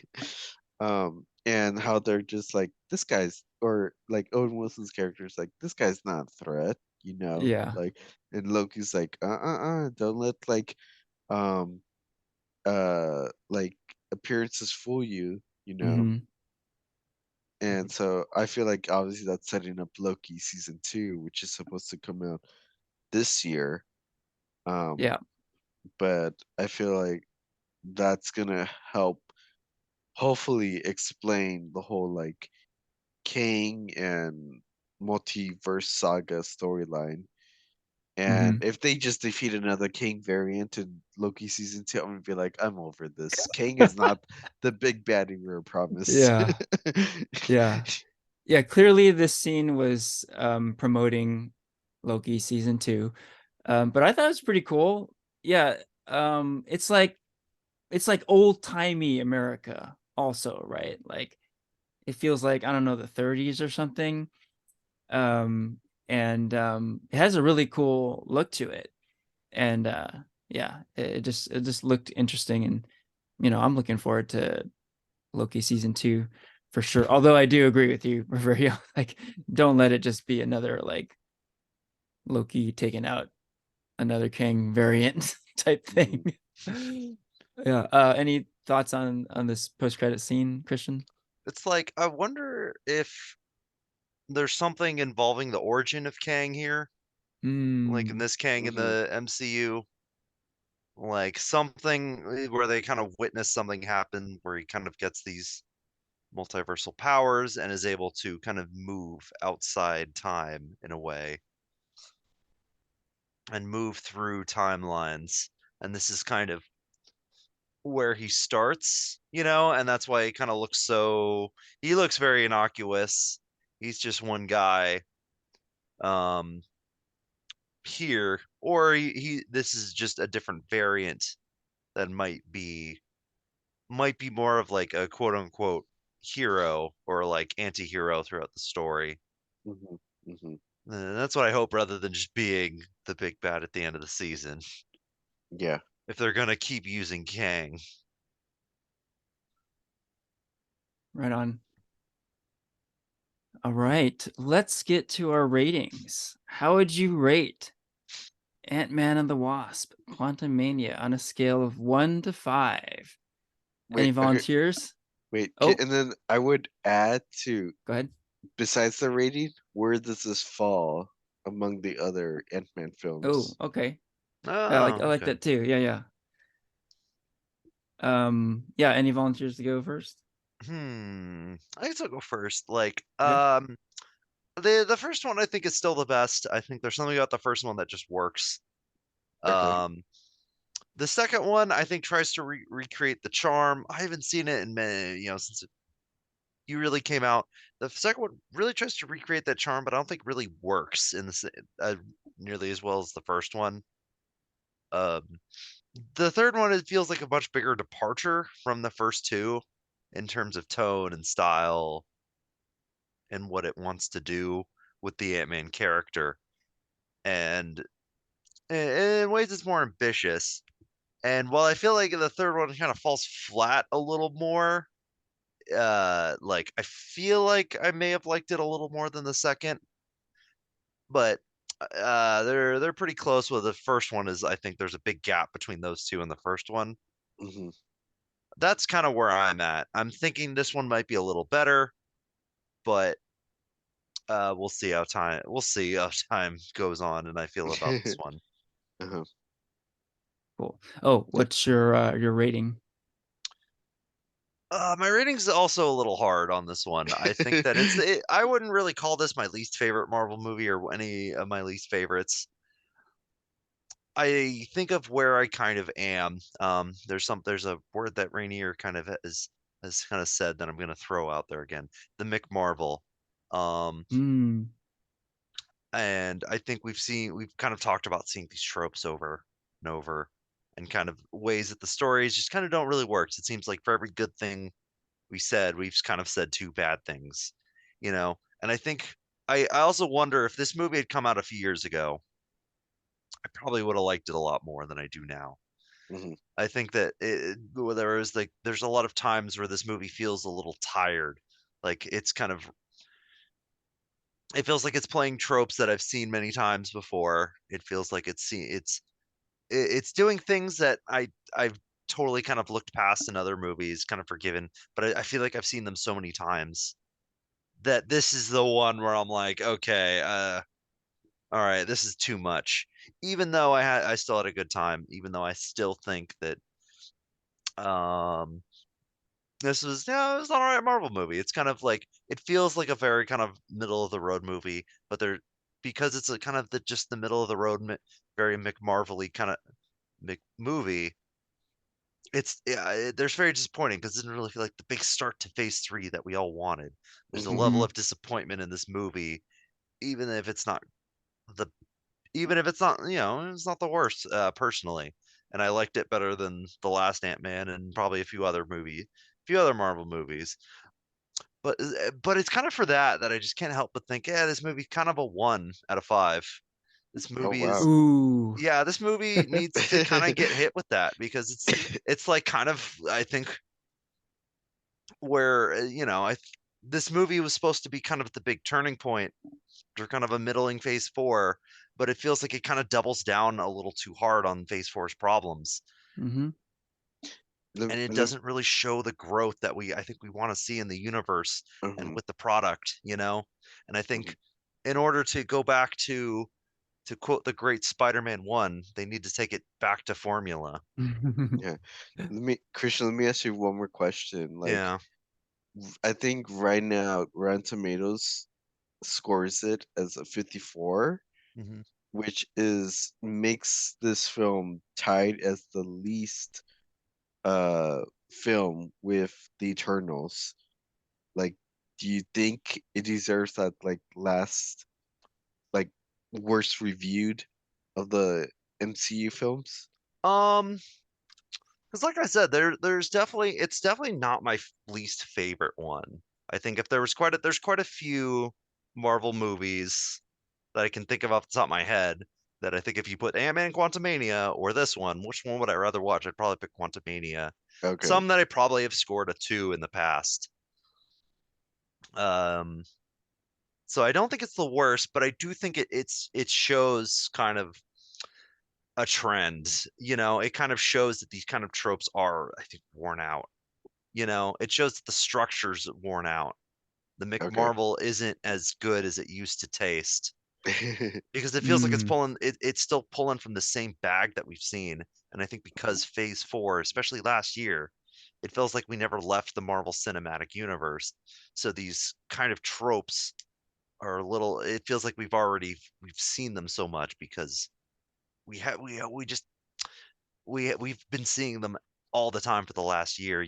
And how they're just like this guy's, or like Owen Wilson's character is like this guy's not a threat, Yeah. like, and Loki's like don't let um like appearances fool you, Mm-hmm. and so I feel like obviously that's setting up Loki season 2, which is supposed to come out this year. Um, Yeah. but I feel like that's gonna help hopefully explain the whole like Kang and multiverse saga storyline. And Mm-hmm. if they just defeat another Kang variant in Loki season 2, I'm gonna be like, I'm over this. Kang is not the big baddie we were promised. Yeah. Yeah. Yeah. Clearly, this scene was promoting Loki season 2. But I thought it was pretty cool. Yeah. It's like old timey America also, right? Like it feels like, I don't know, the 30s or something. Um, and it has a really cool look to it. And yeah, it just looked interesting, and I'm looking forward to Loki season 2 for sure. Although I do agree with you, Porfirio, like don't let it just be another like Loki taking out another King variant type Mhm. thing. Yeah. Any thoughts on this post credit scene, Christian? It's like I wonder if there's something involving the origin of Kang here, like in Hmm. this Kang in Mhm. the MCU, like something where they kind of witness something happen where he kind of gets these multiversal powers and is able to kind of move outside time in a way and move through timelines. And this is kind of where he starts, and that's why he kind of he looks very innocuous. He's just one guy um here, or this is just a different variant that might be more of like a quote unquote hero or like anti-hero throughout the story. Mhm. Mhm. That's what I hope rather than just being the big bad at the end of the season. Yeah. If they're gonna keep using Kang. Right on. All right, let's get to our ratings. How would you rate Ant-Man and the Wasp: Quantumania on a scale of 1 to 5? Any Wait. Okay. volunteers? Wait. Oh, And then I would add to, go ahead. besides the rating, where does this fall among the other Ant-Man Oh, films? okay. I Oh, like okay. that too. Yeah, yeah. Yeah, any volunteers to go first? I guess I'll go first. Like, Okay. the first one I think is still the best. I think there's something about the first one that just works. Okay. Um, the second one I think tries to recreate the charm. I haven't seen it in many, since you really came out. The second one really tries to recreate that charm, but I don't think really works in nearly as well as the first one. Um, the third one, it feels like a much bigger departure from the first two in terms of tone and style. and what it wants to do with the Ant-Man character, and in ways it's more ambitious. And while I feel like the third one kind of falls flat a little more, like I feel like I may have liked it a little more than the second, but they're pretty close. With the first one is, I think there's a big gap between those two and the first one. Mhm. That's kind of where I'm at. I'm thinking this one might be a little better, but we'll see how time goes on and I feel about this one. Uh-huh. Cool. Oh, what's your rating? My rating's also a little hard on this one. I think that I wouldn't really call this my least favorite Marvel movie or any of my least favorites. I think of where I kind of am. There's a word that Rainier kind of has kind of said that I'm going to throw out there again. The McMarvel. Um, Hmm. and I think we've kind of talked about seeing these tropes over and over, and kind of ways that the stories just kind of don't really work. So it seems like for every good thing we said, we've kind of said two bad things, you know? And I think I also wonder if this movie had come out a few years ago, I probably would have liked it a lot more than I do now. Mhm. I think that there's a lot of times where this movie feels a little tired. Like it feels like it's playing tropes that I've seen many times before. It feels like it's doing things that I've totally kind of looked past in other movies, kind of forgiven, but I feel like I've seen them so many times that this is the one where I'm like, okay, all right, this is too much. Even though I still had a good time, even though I still think that um this was, yeah, it was an all right Marvel movie. It's kind of like, it feels like a very kind of middle of the road movie, but because it's a kind of just the middle of the road, very McMarvel-y kind of movie. It's, yeah, there's very disappointing because it didn't really feel like the big start to phase 3 that we all wanted. There's a Mhm. level Hmm. of disappointment in this movie, even if it's not the even if it's not, it's not the worst, personally. And I liked it better than the last Ant-Man and probably a few other Marvel movies. But it's kind of for that I just can't help but think, yeah, this movie's kind of a 1 out of 5. This Oh movie wow. is Ooh. Yeah, this movie needs to kind of get hit with that, because it's like kind of, I think, where this movie was supposed to be kind of the big turning point, or kind of a middling phase 4, but it feels like it kind of doubles down a little too hard on phase 4's problems, Hmm. Lem- and it lem- doesn't really show the growth that I think we want to see in the universe and mhm, with the product. And I mhm. think in order to go back to quote the great Spider-Man 1, they need to take it back to formula. Yeah. Christian, let me ask you one more question. Like, Yeah. I think right now Rotten Tomatoes scores it as a 54, Hmm. which is makes this film tied as the least film with the Eternals. Like, do you think it deserves that like last like worst reviewed of the MCU films? Um, because like I said, it's definitely not my least favorite one. I think if there's quite a few Marvel movies that I can think of off the top of my head, that I think if you put Ant-Man and Quantumania or this one, which one would I rather watch? I'd probably pick Quantumania. Okay. Some that I probably have scored a 2 in the past. Um, so I don't think it's the worst, but I do think it shows kind of a trend. It kind of shows that these kind of tropes are, I think, worn out. It shows that the structure's worn out. The Okay. McMarvel isn't as good as it used to taste, because it feels like Mm. it's still pulling from the same bag that we've seen. And I think because phase 4, especially last year, it feels like we never left the Marvel Cinematic Universe. So these kind of tropes are a little, it feels like we've seen them so much, because we just we've been seeing them all the time for the last year.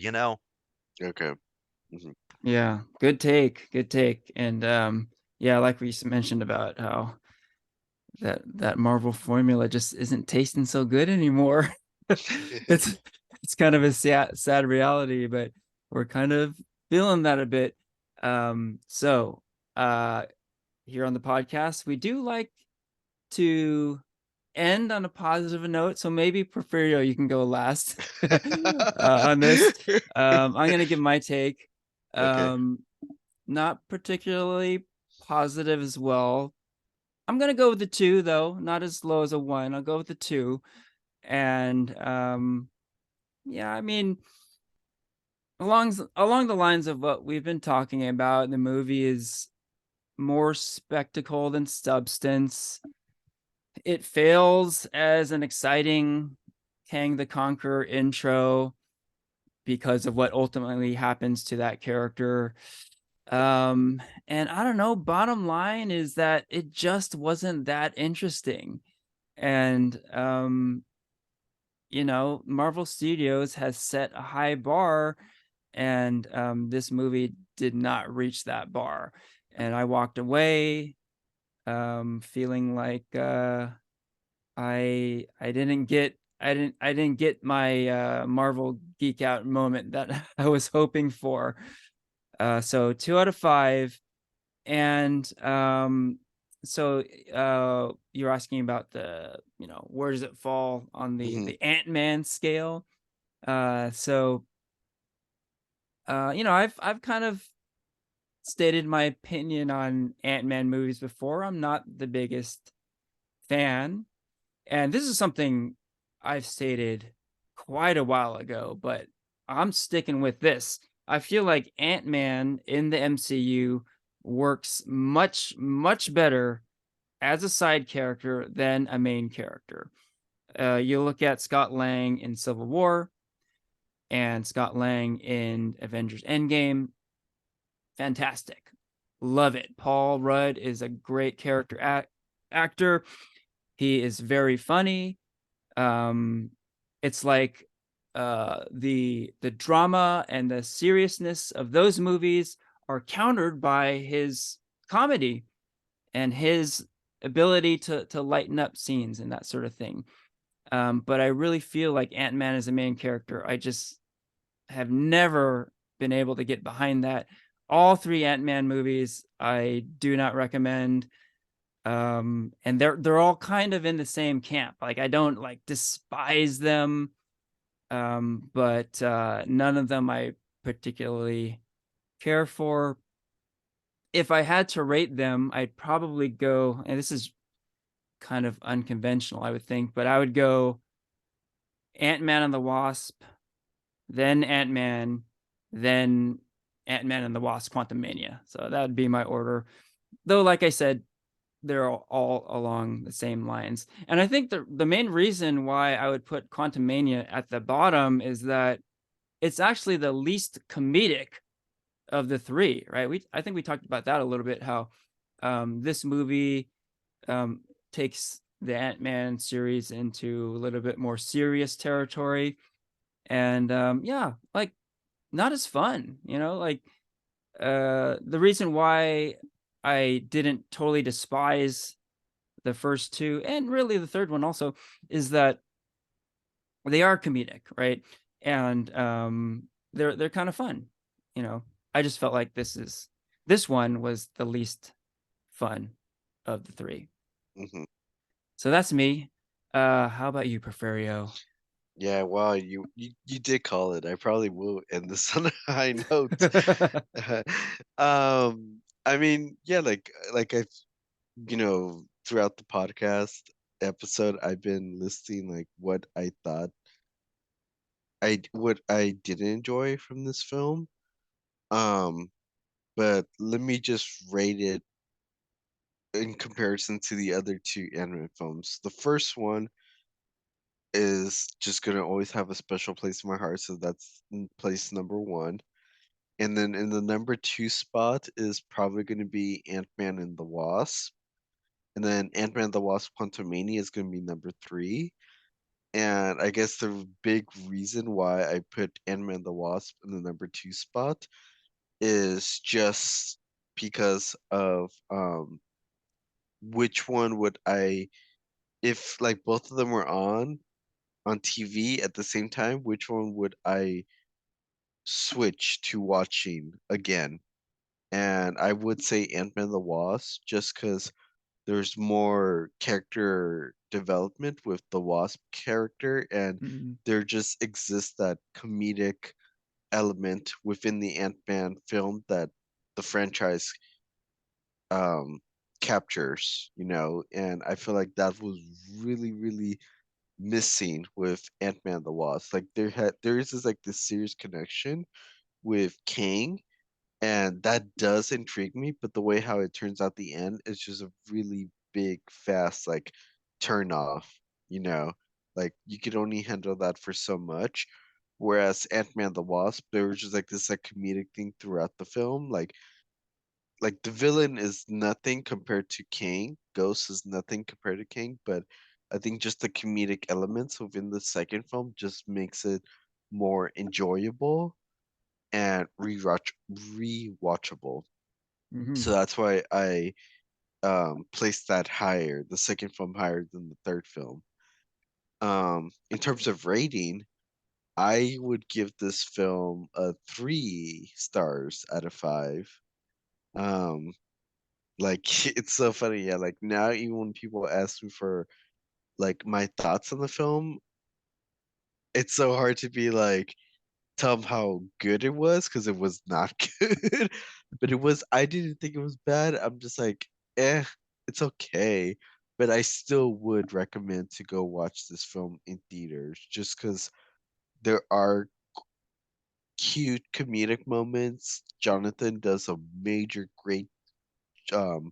Okay. Mhm. Yeah, good take, good take. And yeah, like we mentioned about how that Marvel formula just isn't tasting so good anymore. it's it's kind of a sad reality, but we're kind of feeling that a bit. So here on the podcast, we do like to end on a positive note. So maybe Porfirio, you can go last on this. I'm gonna give my take. Okay. Not particularly positive as well. I'm gonna go with the 2 though, not as low as a 1. I'll go with the 2. And yeah, I mean, along the lines of what we've been talking about, the movie is more spectacle than substance. It fails as an exciting Kang the Conqueror intro because of what ultimately happens to that character. And I don't know, bottom line is that it just wasn't that interesting. And Marvel Studios has set a high bar, and this movie did not reach that bar. And I walked away feeling like I didn't get my Marvel geek out moment that I was hoping for. So 2 out of 5. And so you're asking about where does it fall on the Mhm. the Ant-Man scale? So I've kind of stated my opinion on Ant-Man movies before. I'm not the biggest fan. And this is something I've stated quite a while ago, but I'm sticking with this. I feel like Ant-Man in the MCU works much, much better as a side character than a main character. You look at Scott Lang in Civil War and Scott Lang in Avengers Endgame. Fantastic. Love it. Paul Rudd is a great character actor. He is very funny. It's like the drama and the seriousness of those movies are countered by his comedy and his ability to lighten up scenes and that sort of thing. But I really feel like Ant-Man is a main character. I just have never been able to get behind that. All 3 Ant-Man movies I do not recommend. And they're all kind of in the same camp. Like, I don't like despise them, but none of them I particularly care for. If I had to rate them, I'd probably go, and this is kind of unconventional, I would think, but I would go Ant-Man and the Wasp, then Ant-Man, then Ant-Man and the Wasp Quantumania. So that would be my order. Though, like I said, they're all along the same lines. And I think the main reason why I would put Quantumania at the bottom is that it's actually the least comedic of the 3, right? I think we talked about that a little bit, how this movie um, takes the Ant-Man series into a little bit more serious territory. And yeah, like, not as fun, like the reason why I didn't totally despise the first 2, and really the third one also, is that they are comedic, right? And they're kind of fun, you know. I just felt like this one was the least fun of the 3. Mhm. So that's me. How about you, Porfirio? Yeah, wow, you did call it. I probably will end this on a high note. I mean, yeah, like I've throughout the podcast episode, I've been listing like what I didn't enjoy from this film. Um, but let me just rate it in comparison to the other 2 anime films. The first one is just gonna always have a special place in my heart, so that's place number 1. And then in the number 2 spot is probably gonna be Ant-Man and the Wasp. And then Ant-Man and the Wasp: Quantumania is gonna be number 3. And I guess the big reason why I put Ant-Man and the Wasp in the number 2 spot is just because of which one would I, if like both of them were on TV at the same time, which one would I switch to watching again? and I would say Ant-Man and the Wasp, just because there's more character development with the Wasp character, and Mm, there just exists that comedic element within the Ant-Man film that the franchise um captures, and I feel like that was really, really missing with Ant-Man and the Wasp. Like there is this serious connection with Kang, and that does intrigue me, but the way how it turns out the end is just a really big, fast, like, turn off, you know? Like, you could only handle that for so much. Whereas Ant-Man the Wasp, there was just like this like comedic thing throughout the film. Like the villain is nothing compared to Kang. Ghost is nothing compared to Kang, but I think just the comedic elements within the second film just makes it more enjoyable and rewatchable. mhm. So that's why I placed that higher, the second film higher than the third film. In terms of rating, I would give this film a 3 stars out of 5. Um, like it's so funny, yeah. Like now, even when people ask me for like my thoughts on the film, it's so hard to be like, tell them how good it was because it was not good. But I didn't think it was bad. I'm just like, it's okay. But I still would recommend to go watch this film in theaters just because there are cute comedic moments. Jonathan does a major great um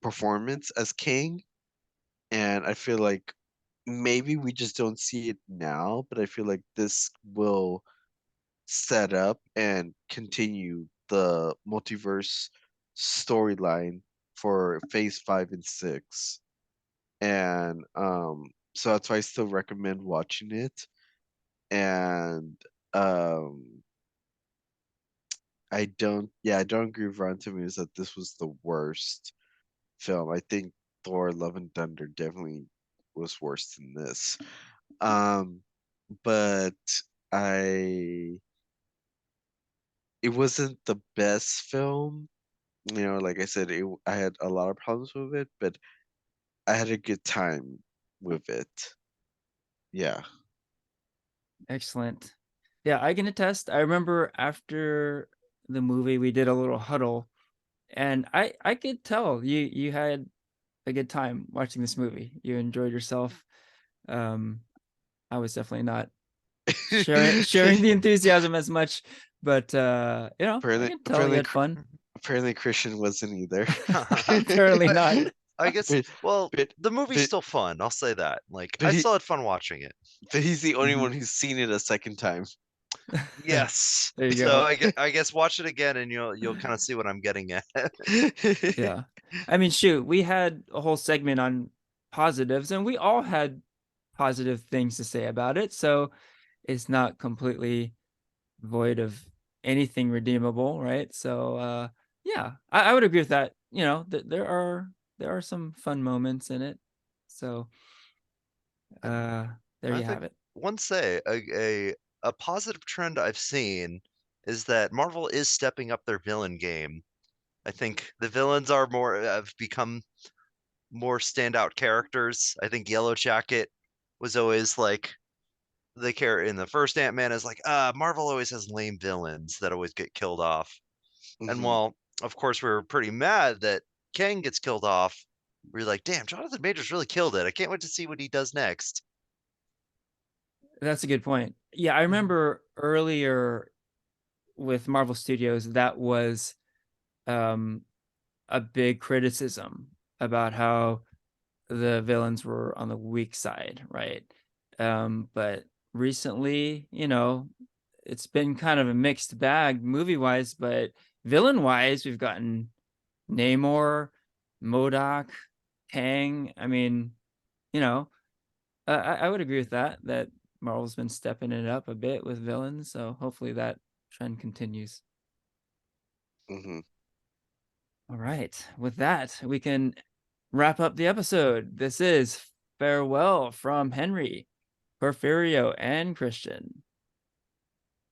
performance as King, and I feel like maybe we just don't see it now, but I feel like this will set up and continue the multiverse storyline for phase 5 and 6. And so that's why I still recommend watching it. And um I don't agree with Rotten Tomatoes that this was the worst film. I think Thor Love and Thunder definitely was worse than this. Um but I it wasn't the best film. Like I said, I had a lot of problems with it, but I had a good time with it. Yeah. Excellent. Yeah, I can attest. I remember after the movie, we did a little huddle, and I could tell you had a good time watching this movie. You enjoyed yourself. Um, I was definitely not sharing the enthusiasm as much, but I apparently, can tell you apparently, had fun. apparently, Christian wasn't either. Apparently not. I guess, but, well, but, the movie's but, still fun. I'll say that. Like, but I he, still had fun watching it. but he's the only Mhm. one who's seen it a second time. Yes. There you So go. I guess watch it again and you'll kind of see what I'm getting at. Yeah. I mean, shoot, we had a whole segment on positives, and we all had positive things to say about it. So it's not completely void of anything redeemable, right? So yeah, I would agree with that. There are some fun moments in it. So uh there I you think have it. one say a positive trend I've seen is that Marvel is stepping up their villain game. I think the villains have become more standout characters. I think Yellow Jacket was always like the character in the first Ant-Man is like, Marvel always has lame villains that always get killed off. And Mhm. while of course we were pretty mad that Kang gets killed off, we're like, damn, Jonathan Majors really killed it. I can't wait to see what he does next. That's a good point. Yeah, I Mhm. remember earlier with Marvel Studios that was um a big criticism about how the villains were on the weak side, right? But recently, it's been kind of a mixed bag movie wise, but villain wise, we've gotten Namor, Modok, Kang. I mean, you know, I would agree with that Marvel's been stepping it up a bit with villains. So hopefully that trend continues. Mhm. All right. With that, we can wrap up the episode. This is farewell from Henry, Porfirio, and Christian.